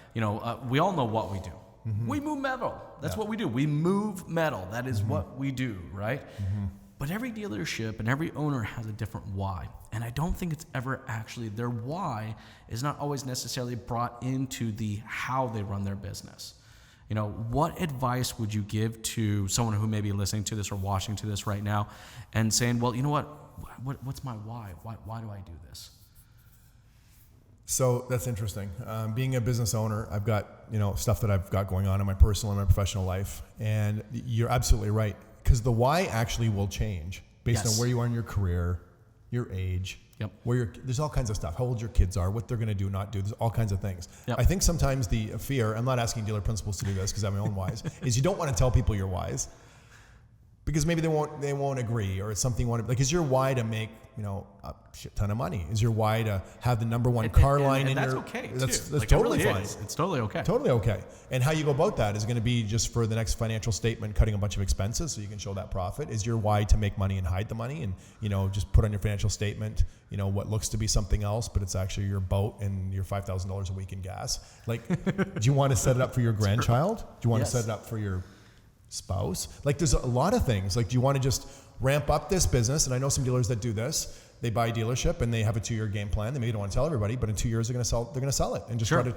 We all know what we do. Mm-hmm. We move metal. That's what we do. We move metal. That is what we do, right? Mm-hmm. But every dealership and every owner has a different why. And I don't think it's ever actually, their why is not always necessarily brought into the how they run their business. What advice would you give to someone who may be listening to this or watching to this right now and saying, well, you know what's my why? Why do I do this? So that's interesting. Being a business owner, I've got, stuff that I've got going on in my personal and my professional life. And you're absolutely right. Because the why actually will change based on where you are in your career, your age, there's all kinds of stuff, how old your kids are, what they're going to do, not do, there's all kinds of things. Yep. I think sometimes the fear, I'm not asking dealer principals to do this because I have my own whys, is you don't want to tell people your whys because maybe they won't agree, or it's something you want to, like, is your why to make, a shit ton of money? Is your why to have the number one car line in that's your... okay, That's like, totally it really fine. is. It's totally okay. Totally okay. And how you go about that is going to be just for the next financial statement, cutting a bunch of expenses so you can show that profit. Is your why to make money and hide the money and, just put on your financial statement, what looks to be something else, but it's actually your boat and your $5,000 a week in gas. Like, do you want to set it up for your grandchild? Do you want to set it up for your spouse? Like, there's a lot of things. Like, do you want to just ramp up this business? And I know some dealers that do this. They buy a dealership and they have a 2-year game plan. They maybe don't want to tell everybody, but in 2 years they're going to sell it and just try to,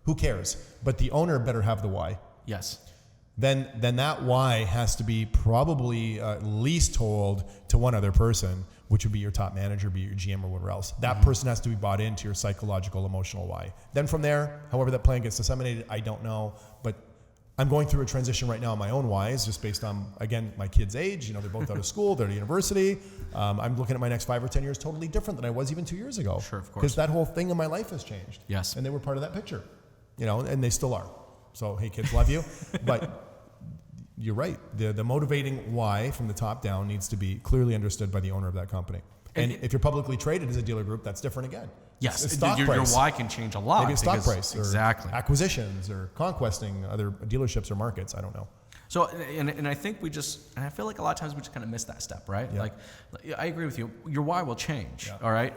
who cares? But the owner better have the why. Yes. Then that why has to be probably at least told to one other person, which would be your top manager, be your GM or whatever else. That person has to be bought into your psychological, emotional why. Then from there, however that plan gets disseminated, I don't know, but I'm going through a transition right now on my own whys, just based on, again, my kids' age. They're both out of school, they're at university. I'm looking at my next 5 or 10 years totally different than I was even 2 years ago. Sure, of course. Because that whole thing in my life has changed. Yes. And they were part of that picture, and they still are. So, hey, kids, love you. But you're right. The motivating why from the top down needs to be clearly understood by the owner of that company. And if you're publicly traded as a dealer group, that's different again. Yes, It's stock your price. why can change a lot. Maybe it's stock price or acquisitions or conquesting other dealerships or markets. I don't know. So, and I think I feel like a lot of times we just kind of miss that step, right? Yeah. Like, I agree with you. Your why will change, Yeah. all right?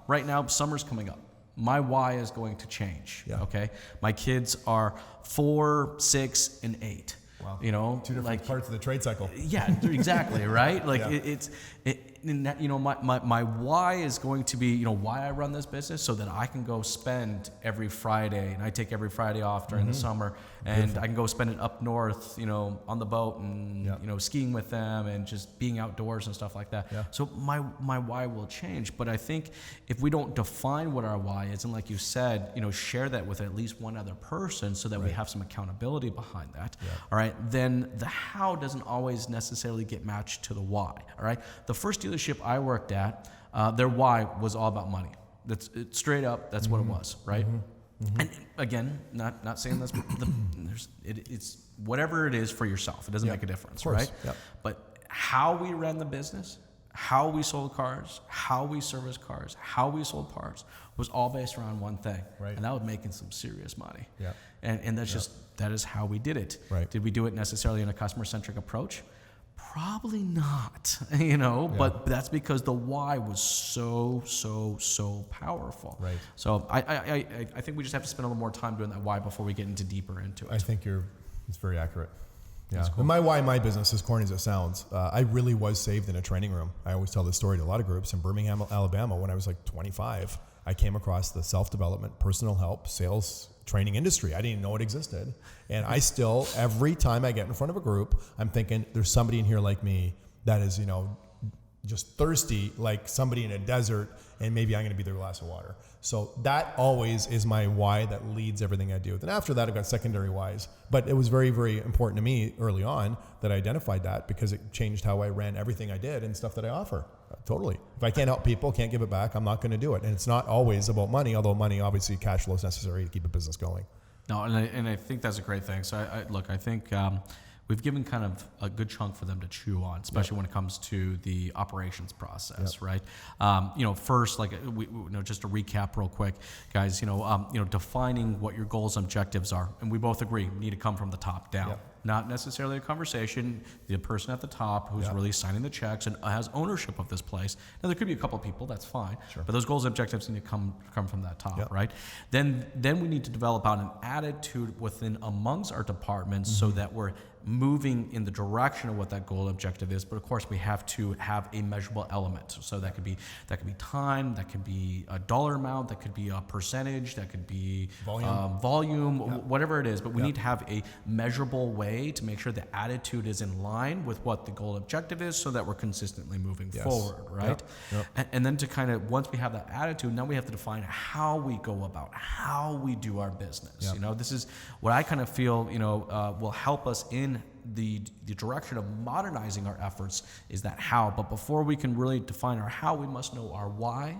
Right now, summer's coming up. My why is going to change, okay? My kids are 4, 6, and 8. Wow. 2 different parts of the trade cycle. Yeah, exactly, right? Like, Yeah. my why is going to be, why I run this business, so that I can go spend every Friday, and I take every Friday off during the summer, and beautiful. I can go spend it up north, on the boat and, skiing with them and just being outdoors and stuff like that. Yeah. So my why will change. But I think if we don't define what our why is, and like you said, share that with at least one other person so that we have some accountability behind that. Yeah. All right. Then the how doesn't always necessarily get matched to the why. All right. The first dealership I worked at, their why was all about money. That's straight up. That's what it was. Right. And again, not saying this, but it's whatever it is for yourself. It doesn't make a difference, right? Yep. But how we ran the business, how we sold cars, how we serviced cars, how we sold parts was all based around one thing. Right. And that was making some serious money. Yeah. And that's that is how we did it. Right. Did we do it necessarily in a customer-centric approach? Probably not, but that's because the why was so powerful. Right. So I think we just have to spend a little more time doing that why before we get deeper into it. I think it's very accurate. Yeah. That's cool. And my why in my business, as corny as it sounds, I really was saved in a training room. I always tell this story to a lot of groups. In Birmingham, Alabama, when I was like 25, I came across the self-development, personal help, sales training industry. I didn't even know it existed. And I still, every time I get in front of a group, I'm thinking there's somebody in here like me that is, just thirsty like somebody in a desert, and maybe I'm going to be their glass of water. So that always is my why that leads everything I do. Then after that, I've got secondary whys. But it was very, very important to me early on that I identified that, because it changed how I ran everything I did and stuff that I offer. Totally. If I can't help people, can't give it back, I'm not going to do it. And it's not always about money, although money, obviously, cash flow is necessary to keep a business going. No, and I think that's a great thing. So I think we've given kind of a good chunk for them to chew on, especially when it comes to the operations process, right? First, just to recap real quick, guys, defining what your goals and objectives are, and we both agree need to come from the top down. Yep. Not necessarily a conversation. The person at the top who's really signing the checks and has ownership of this place. Now, there could be a couple of people, that's fine. Sure. But those goals and objectives need to come from that top, right? Then we need to develop out an attitude within amongst our departments so that we're moving in the direction of what that goal objective is. But of course, we have to have a measurable element. So that could be time, that could be a dollar amount, that could be a percentage, that could be volume, whatever it is. But we need to have a measurable way to make sure the attitude is in line with what the goal objective is, so that we're consistently moving forward, right? And then to kind of, once we have that attitude, now we have to define how we go about, how we do our business. This is what I kind of feel, will help us in the direction of modernizing our efforts, is that how. But before we can really define our how, we must know our why.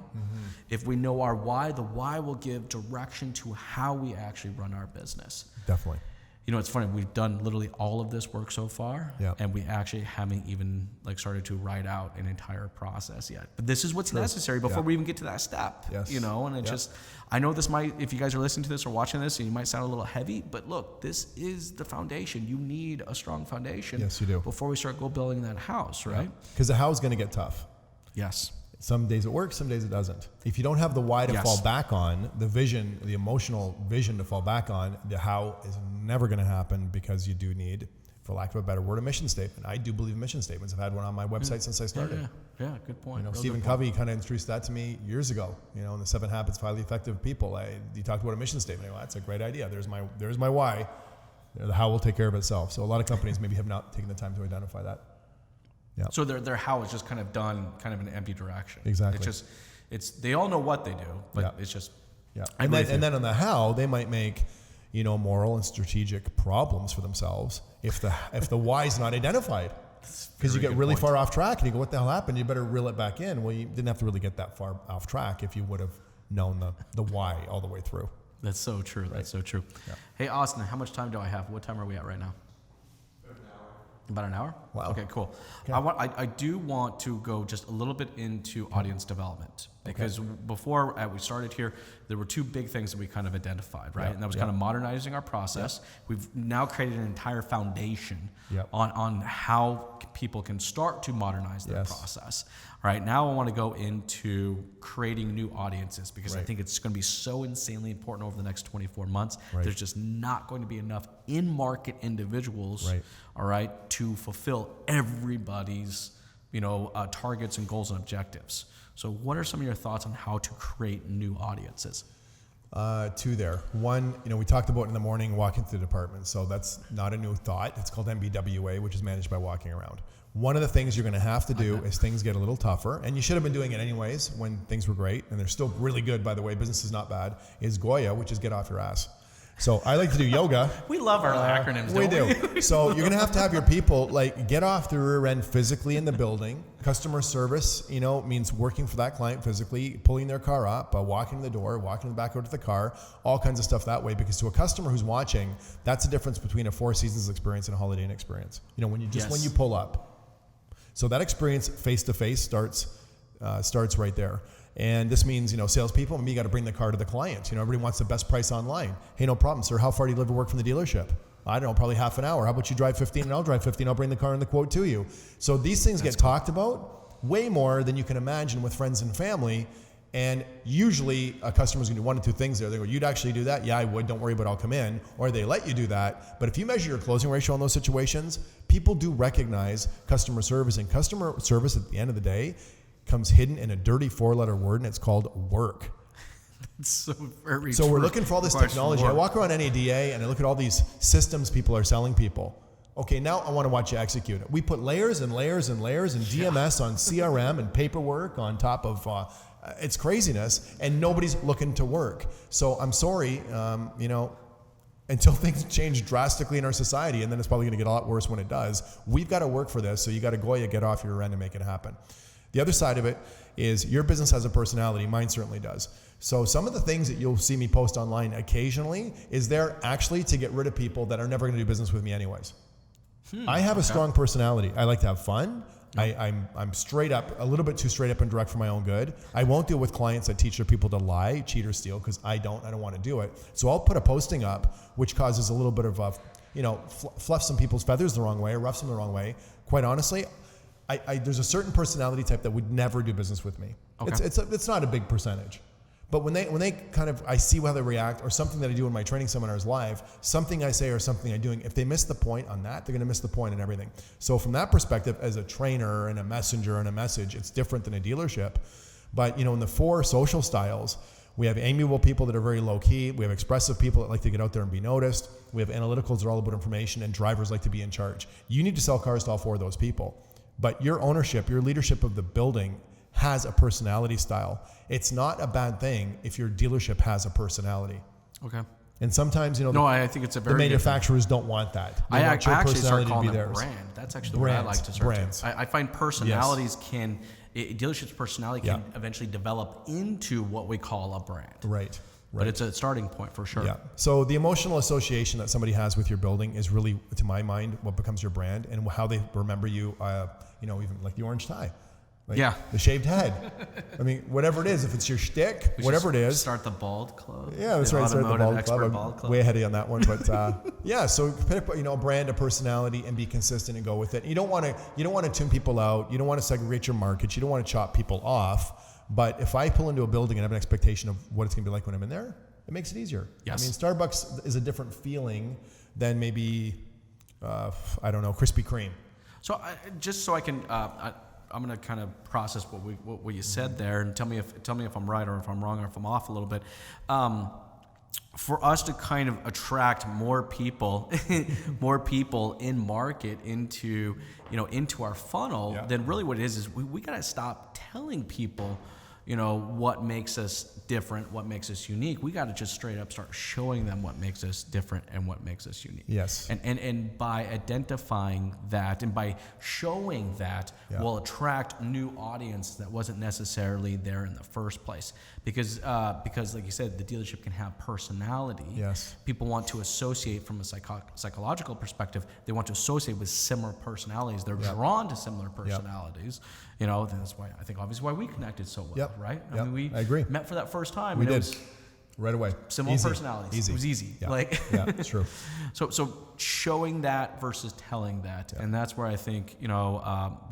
If we know our why, the why will give direction to how we actually run our business. Definitely. It's funny, we've done literally all of this work so far, and we actually haven't even started to write out an entire process yet. But this is what's necessary before we even get to that step. And it's just, I know this might, if you guys are listening to this or watching this, and you might sound a little heavy, but look, this is the foundation. You need a strong foundation. Yes, you do. Before we start building that house, right? Because the how is going to get tough. Yes. Some days it works, some days it doesn't. If you don't have the why to fall back on, the vision, the emotional vision to fall back on, the how is never going to happen, because you do need, for lack of a better word, a mission statement. I do believe in mission statements. I've had one on my website since I started. Yeah, good point. Stephen Covey kind of introduced that to me years ago. In the 7 Habits of Highly Effective People, you talked about a mission statement. That's a great idea. There's my why. The how will take care of itself. So a lot of companies maybe have not taken the time to identify that. Yeah. So their how is just kind of done kind of in an empty direction. Exactly. It's they all know what they do, but it's just And then on the how, they might make moral and strategic problems for themselves if the why is not identified. Because you get really far off track and you go, what the hell happened? You better reel it back in. Well, you didn't have to really get that far off track if you would have known the why all the way through. That's so true. Right. That's so true. Yeah. Hey, Austin, how much time do I have? What time are we at right now? About an hour? Wow. Okay, cool. Okay. I do want to go just a little bit into audience development, because before we started here, there were 2 big things that we kind of identified, right? And that was kind of modernizing our process. We've now created an entire foundation on how people can start to modernize their process. All right, now I want to go into creating new audiences, because I think it's going to be so insanely important over the next 24 months. There's just not going to be enough in-market individuals, all right, to fulfill everybody's, targets and goals and objectives. So what are some of your thoughts on how to create new audiences? 2 there. One, we talked about in the morning walking through the department. So that's not a new thought. It's called MBWA, which is managed by walking around. One of the things you're going to have to do as things get a little tougher, and you should have been doing it anyways when things were great, and they're still really good, by the way, business is not bad, is Goya, which is get off your ass. So I like to do yoga. We love our acronyms, We don't we? do. So you're going to have your people like get off the rear end physically in the building. Customer service, means working for that client physically, pulling their car up, walking to the door, walking back out to the car, all kinds of stuff that way. Because to a customer who's watching, that's the difference between a Four Seasons experience and a Holiday Inn experience. When you pull up. So that experience face to face starts right there. And this means, salespeople, maybe you got to bring the car to the client. Everybody wants the best price online. Hey, no problem, sir. How far do you live to work from the dealership? I don't know, probably half an hour. How about you drive 15 and I'll drive 15. I'll bring the car and the quote to you. So these things get talked about way more than you can imagine with friends and family. And usually a customer's going to do one of two things there. They go, you'd actually do that? Yeah, I would. Don't worry, but I'll come in. Or they let you do that. But if you measure your closing ratio in those situations, people do recognize customer service. And customer service at the end of the day comes hidden in a dirty 4-letter word, and it's called work. So we're looking for all this technology. I walk around NADA and I look at all these systems people are selling people. Okay, now I want to watch you execute it. We put layers and layers and layers and DMS on CRM and paperwork on top of it's craziness, and nobody's looking to work. So I'm sorry, until things change drastically in our society, and then it's probably going to get a lot worse when it does. We've got to work for this, so you got to Goya, get off your end and make it happen. The other side of it is your business has a personality. Mine certainly does. So some of the things that you'll see me post online occasionally is there actually to get rid of people that are never going to do business with me anyways. I have a strong personality. I like to have fun. I'm straight up, a little bit too straight up and direct for my own good. I won't deal with clients that teach their people to lie, cheat, or steal, because I don't want to do it. So I'll put a posting up which causes a little bit of fluff some people's feathers the wrong way or roughs them the wrong way. Quite honestly, there's a certain personality type that would never do business with me. Okay. It's not a big percentage. But when they kind of, I see how they react, or something that I do in my training seminars live, something I say or something I'm doing, if they miss the point on that, they're going to miss the point in everything. So from that perspective, as a trainer and a messenger and a message, it's different than a dealership. But in the 4 social styles, we have amiable people that are very low key. We have expressive people that like to get out there and be noticed. We have analyticals that are all about information, and drivers like to be in charge. You need to sell cars to all 4 of those people. But your ownership, your leadership of the building has a personality style. It's not a bad thing if your dealership has a personality. Okay. And sometimes, I think it's a very the manufacturers don't want that. They want your actually start personality calling to be them theirs. brand. That's actually what I like to start brands. to. I find personalities dealership's personality can eventually develop into what we call a brand. Right. But it's a starting point for sure. Yeah. So the emotional association that somebody has with your building is really, to my mind, what becomes your brand, and how they remember you. Even like the orange tie. The shaved head. I mean, whatever it is, if it's your shtick, whatever it is. Start the bald club. Yeah, that's right. Start the bald club. Bald club. Way ahead of you on that one, but so pick a brand, a personality, and be consistent and go with it. You don't want to tune people out. You don't want to segregate your markets. You don't want to chop people off. But if I pull into a building and have an expectation of what it's going to be like when I'm in there, it makes it easier. Yes. I mean, Starbucks is a different feeling than maybe Krispy Kreme. So I can. I'm going to kind of process what you said there, and tell me if I'm right or if I'm wrong or if I'm off a little bit. For us to kind of attract more people in market into our funnel, then really what it is we got to stop telling people, what makes us different, what makes us unique. We got to just straight up start showing them what makes us different and what makes us unique. Yes. And by identifying that and by showing that, we'll attract new audience that wasn't necessarily there in the first place. Because like you said, the dealership can have personality. Yes. People want to associate from a psychological perspective. They want to associate with similar personalities. They're drawn to similar personalities. That's why I think obviously why we connected so well, right? I mean, I agree. Met for that first time. We did. It was right away. Similar personalities. Easy. It was easy. Yeah, it's true. So showing that versus telling that, and that's where I think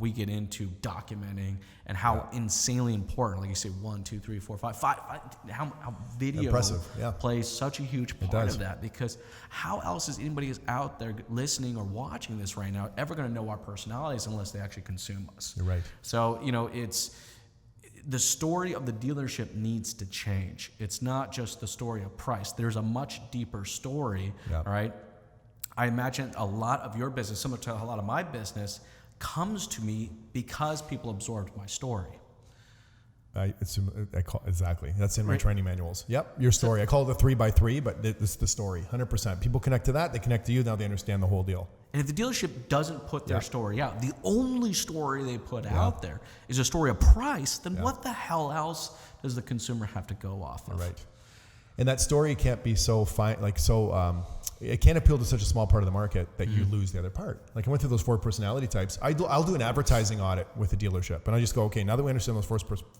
we get into documenting and how insanely important, like you say, 1, 2, 3, 4, 5, how video plays such a huge part of that. Because how else is anybody who's out there listening or watching this right now ever going to know our personalities unless they actually consume us? You're right. So it's. The story of the dealership needs to change. It's not just the story of price. There's a much deeper story, all right? I imagine a lot of your business, similar to a lot of my business, comes to me because people absorbed my story. Exactly. That's in my training manuals. Yep. Your story. I call it the 3x3, but it's the story. 100%. People connect to that. They connect to you. Now they understand the whole deal. And if the dealership doesn't put their story out, the only story they put out there is a story of price, then what the hell else does the consumer have to go off of? Right. And that story can't be so fine, it can't appeal to such a small part of the market that you lose the other part. Like I went through those 4 personality types. I'll do an advertising audit with a dealership, and I just go, okay, now that we understand those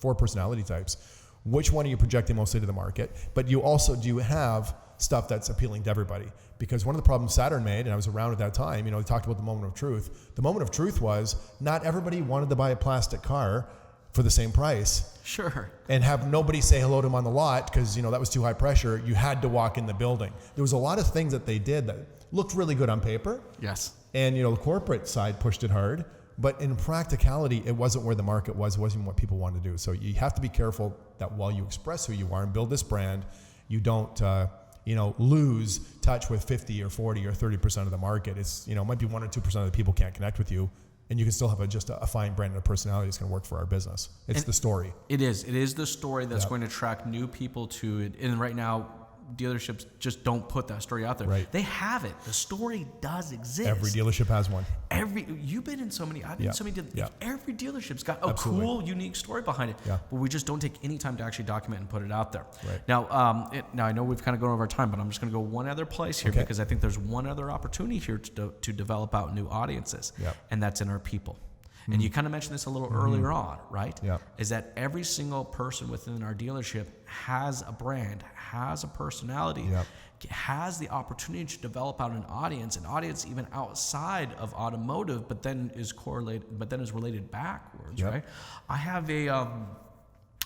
4 personality types, which one are you projecting mostly to the market? But do you have stuff that's appealing to everybody? Because one of the problems Saturn made, and I was around at that time, we talked about the moment of truth. The moment of truth was not everybody wanted to buy a plastic car for the same price. Sure. And have nobody say hello to him on the lot because, that was too high pressure. You had to walk in the building. There was a lot of things that they did that looked really good on paper. Yes. And, the corporate side pushed it hard. But in practicality, it wasn't where the market was. It wasn't what people wanted to do. So you have to be careful that while you express who you are and build this brand, you don't, lose touch with 50 or 40 or 30% of the market. It's, might be 1 or 2% of the people can't connect with you. And you can still have a fine brand and a personality that's going to work for our business. It's the story. It is. It is the story that's going to attract new people to it. And right now, dealerships just don't put that story out there. Right. They have it. The story does exist. Every dealership has one. You've been in so many. I've been in so many. Every dealership's got a cool, unique story behind it. Yeah. But we just don't take any time to actually document and put it out there. Right. Now, now I know we've kind of gone over our time, but I'm just going to go one other place here because I think there's one other opportunity here to develop out new audiences, and that's in our people. And you kind of mentioned this a little earlier on, right? Yeah. Is that every single person within our dealership has a brand, has a personality, has the opportunity to develop out an audience even outside of automotive, but then is related backwards, right? I have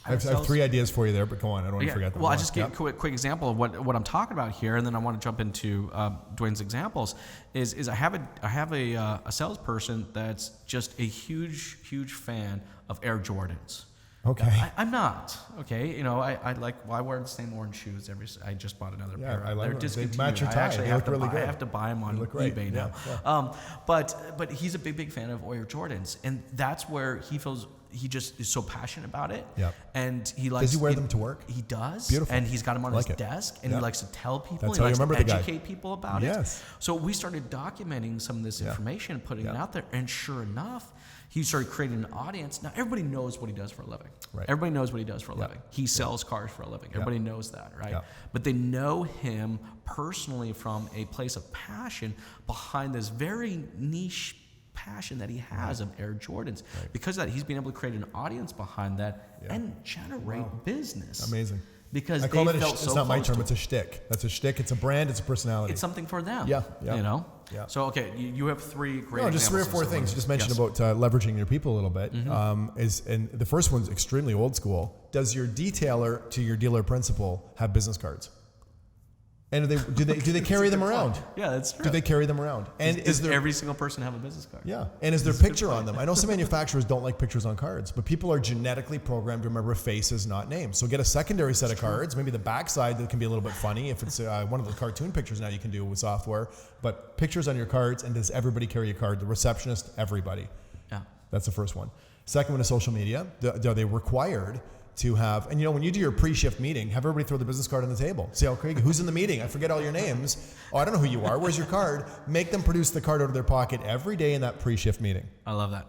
I have 3 ideas for you there, but go on. I don't want to forget them. Well, I just give a quick example of what I'm talking about here, and then I want to jump into Duane's examples. Is I have a salesperson that's just a huge fan of Air Jordans. Okay. I'm not. Okay. I wear the same orange shoes I just bought another pair. I like them. They match your I tie. actually have to buy them on eBay now. Yeah. But he's a big fan of Air Jordans, and that's where he feels he just is so passionate about it. Yeah. And he likes. Does he wear them to work? He does. Beautiful. And he's got them on his desk, and he likes to tell people. That's he how you likes remember to the guy. educate people about it. Yes. So we started documenting some of this information and putting it out there, and sure enough, he started creating an audience. Now everybody knows what he does for a living. Right. Everybody knows what he does for a living. He sells cars for a living. Everybody knows that, right? Yeah. But they know him personally from a place of passion behind this very niche passion that he has of Air Jordans. Right. Because of that, he's been able to create an audience behind that and generate business. Amazing. Because I call it it's not my term, it's a shtick. That's a shtick. It's a brand. It's a personality. It's something for them. Yeah. Yeah. Yeah. So, okay, you have 3 great No, just 3 or 4 things. You just mentioned about leveraging your people a little bit. And the first one's extremely old school. Does your detailer to your dealer principal have business cards? And do they carry them around? Yeah, that's true. Do they carry them around? And does every single person have a business card? Yeah. And is there a picture on them? I know some manufacturers don't like pictures on cards, but people are genetically programmed to remember faces, not names. So get a secondary set of cards, maybe the backside that can be a little bit funny if it's one of the cartoon pictures now you can do with software, but pictures on your cards, and does everybody carry a card? The receptionist, everybody. Yeah. That's the first one. Second one is social media. Are they required to have, and when you do your pre-shift meeting, have everybody throw the business card on the table. Say, oh, Craig, who's in the meeting? I forget all your names. Oh, I don't know who you are. Where's your card? Make them produce the card out of their pocket every day in that pre-shift meeting. I love that.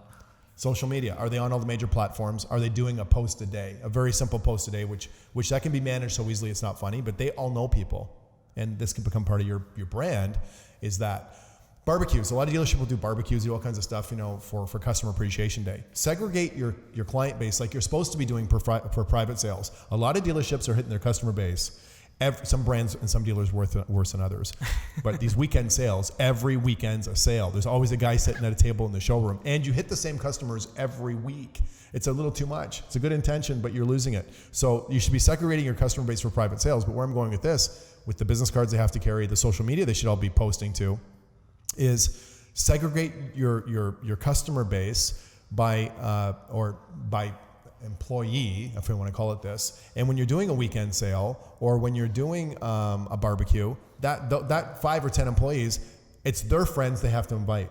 Social media. Are they on all the major platforms? Are they doing a post a day? A very simple post a day, which that can be managed so easily it's not funny, but they all know people. And this can become part of your brand, is that barbecues. A lot of dealerships will do barbecues, do all kinds of stuff, for Customer Appreciation Day. Segregate your client base like you're supposed to be doing for private sales. A lot of dealerships are hitting their customer base. Some brands and some dealers worse than others. But these weekend sales, every weekend's a sale. There's always a guy sitting at a table in the showroom, and you hit the same customers every week. It's a little too much. It's a good intention, but you're losing it. So you should be segregating your customer base for private sales. But where I'm going with this, with the business cards they have to carry, the social media they should all be posting to, is segregate your customer base by employee, if we want to call it this. And when you're doing a weekend sale or when you're doing a barbecue, that 5 or 10 employees, it's their friends they have to invite.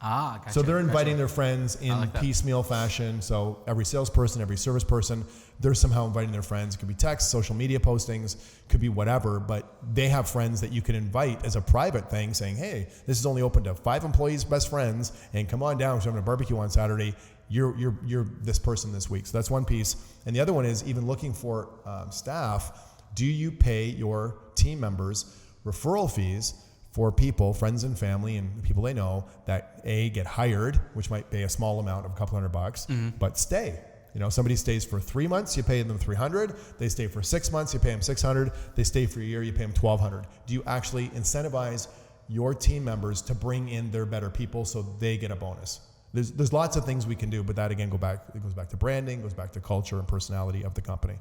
Gotcha. So they're inviting Gotcha. their friends in like that. piecemeal fashion. So every salesperson, every service person, they're somehow inviting their friends. It could be text, social media postings, could be whatever, but they have friends that you can invite as a private thing saying, hey, this is only open to 5 employees' best friends, and come on down, we're having a barbecue on Saturday. You're this person this week. So that's one piece. And the other one is even looking for staff. Do you pay your team members referral fees for people, friends and family and people they know that get hired, which might pay a small amount of a couple $100, but stay. Somebody stays for 3 months, you pay them $300. They stay for 6 months, you pay them $600. They stay for a year, you pay them $1,200. Do you actually incentivize your team members to bring in their better people so they get a bonus? There's lots of things we can do, but that again it goes back to branding, goes back to culture and personality of the company.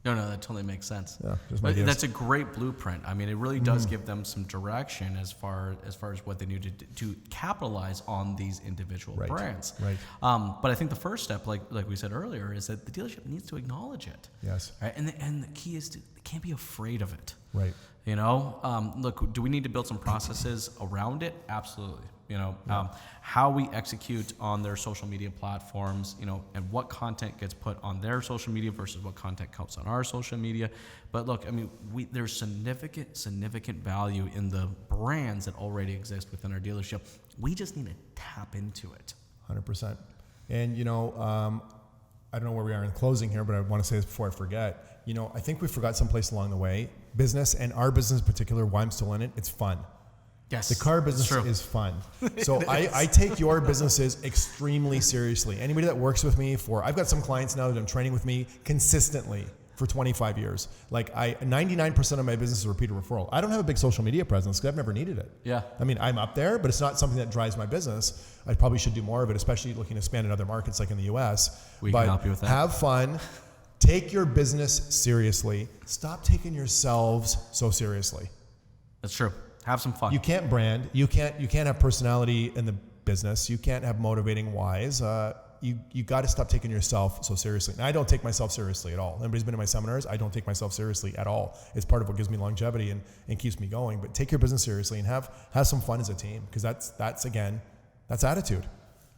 No, that totally makes sense. Yeah, but that's a great blueprint. I mean, it really does give them some direction as far as what they need to capitalize on these individual brands. Right. But I think the first step, like we said earlier, is that the dealership needs to acknowledge it. Yes. Right? And the key is they can't be afraid of it. Right. Look, do we need to build some processes around it? Absolutely. How we execute on their social media platforms, and what content gets put on their social media versus what content comes on our social media. But look, I mean, there's significant value in the brands that already exist within our dealership. We just need to tap into it. 100%. And, I don't know where we are in closing here, but I want to say this before I forget. I think we forgot someplace along the way. Business, and our business in particular, why I'm still in it, it's fun. Yes, the car business is fun. So I take your businesses extremely seriously. Anybody that works with me I've got some clients now that I'm training with me consistently for 25 years. 99% of my business is repeated referral. I don't have a big social media presence because I've never needed it. Yeah. I mean, I'm up there, but it's not something that drives my business. I probably should do more of it, especially looking to expand in other markets like in the US. We can help you with that. Have fun. Take your business seriously. Stop taking yourselves so seriously. That's true. Have some fun. You can't brand. You can't have personality in the business. You can't have motivating whys. You got to stop taking yourself so seriously. And I don't take myself seriously at all. Anybody's been in my seminars, I don't take myself seriously at all. It's part of what gives me longevity and keeps me going. But take your business seriously and have some fun as a team, because that's attitude.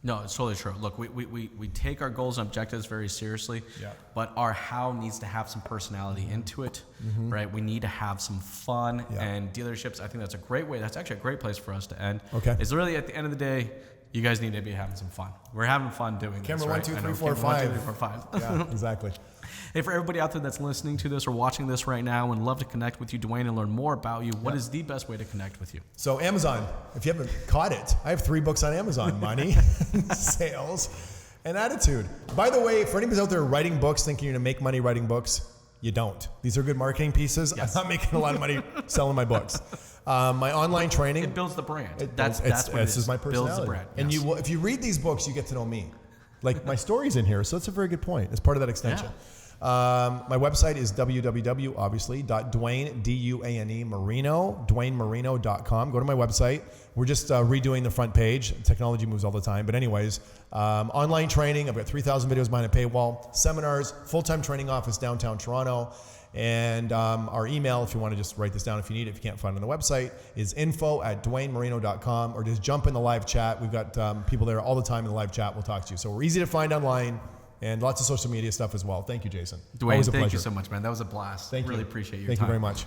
No, it's totally true. Look, we take our goals and objectives very seriously, but our how needs to have some personality into it, right? We need to have some fun, and dealerships, I think that's a great way. That's actually a great place for us to end. Okay. It's really at the end of the day, you guys need to be having some fun. We're having fun doing this, Camera right? 1, 2, 3, 4, Camera 5. 1, 2, 3, 4, 5. Yeah, exactly. Hey, for everybody out there that's listening to this or watching this right now and love to connect with you, Duane, and learn more about you, what is the best way to connect with you? So Amazon, if you haven't caught it, I have 3 books on Amazon: Money, Sales, and Attitude. By the way, for anybody out there writing books thinking you're going to make money writing books, you don't. These are good marketing pieces. Yes. I'm not making a lot of money selling my books. My online training. It builds the brand. That's what this is my personality. Builds the brand. And yes. if you read these books, you get to know me. Like my story's in here, so it's a very good point. It's part of that extension. My website is www.duane, D-U-A-N-E, Marino, DuaneMarino.com. Go to my website. We're just redoing the front page. Technology moves all the time. But anyways, online training. I've got 3,000 videos behind a paywall. Seminars, full-time training office downtown Toronto. And our email, if you want to just write this down if you need it, if you can't find it on the website, is info@DuaneMarino.com, or just jump in the live chat. We've got people there all the time in the live chat. We'll talk to you. So we're easy to find online, and lots of social media stuff as well. Thank you, Jason. Duane, Always a thank pleasure. you so much, man. That was a blast. Thank you. Really appreciate your time. Thank you very much.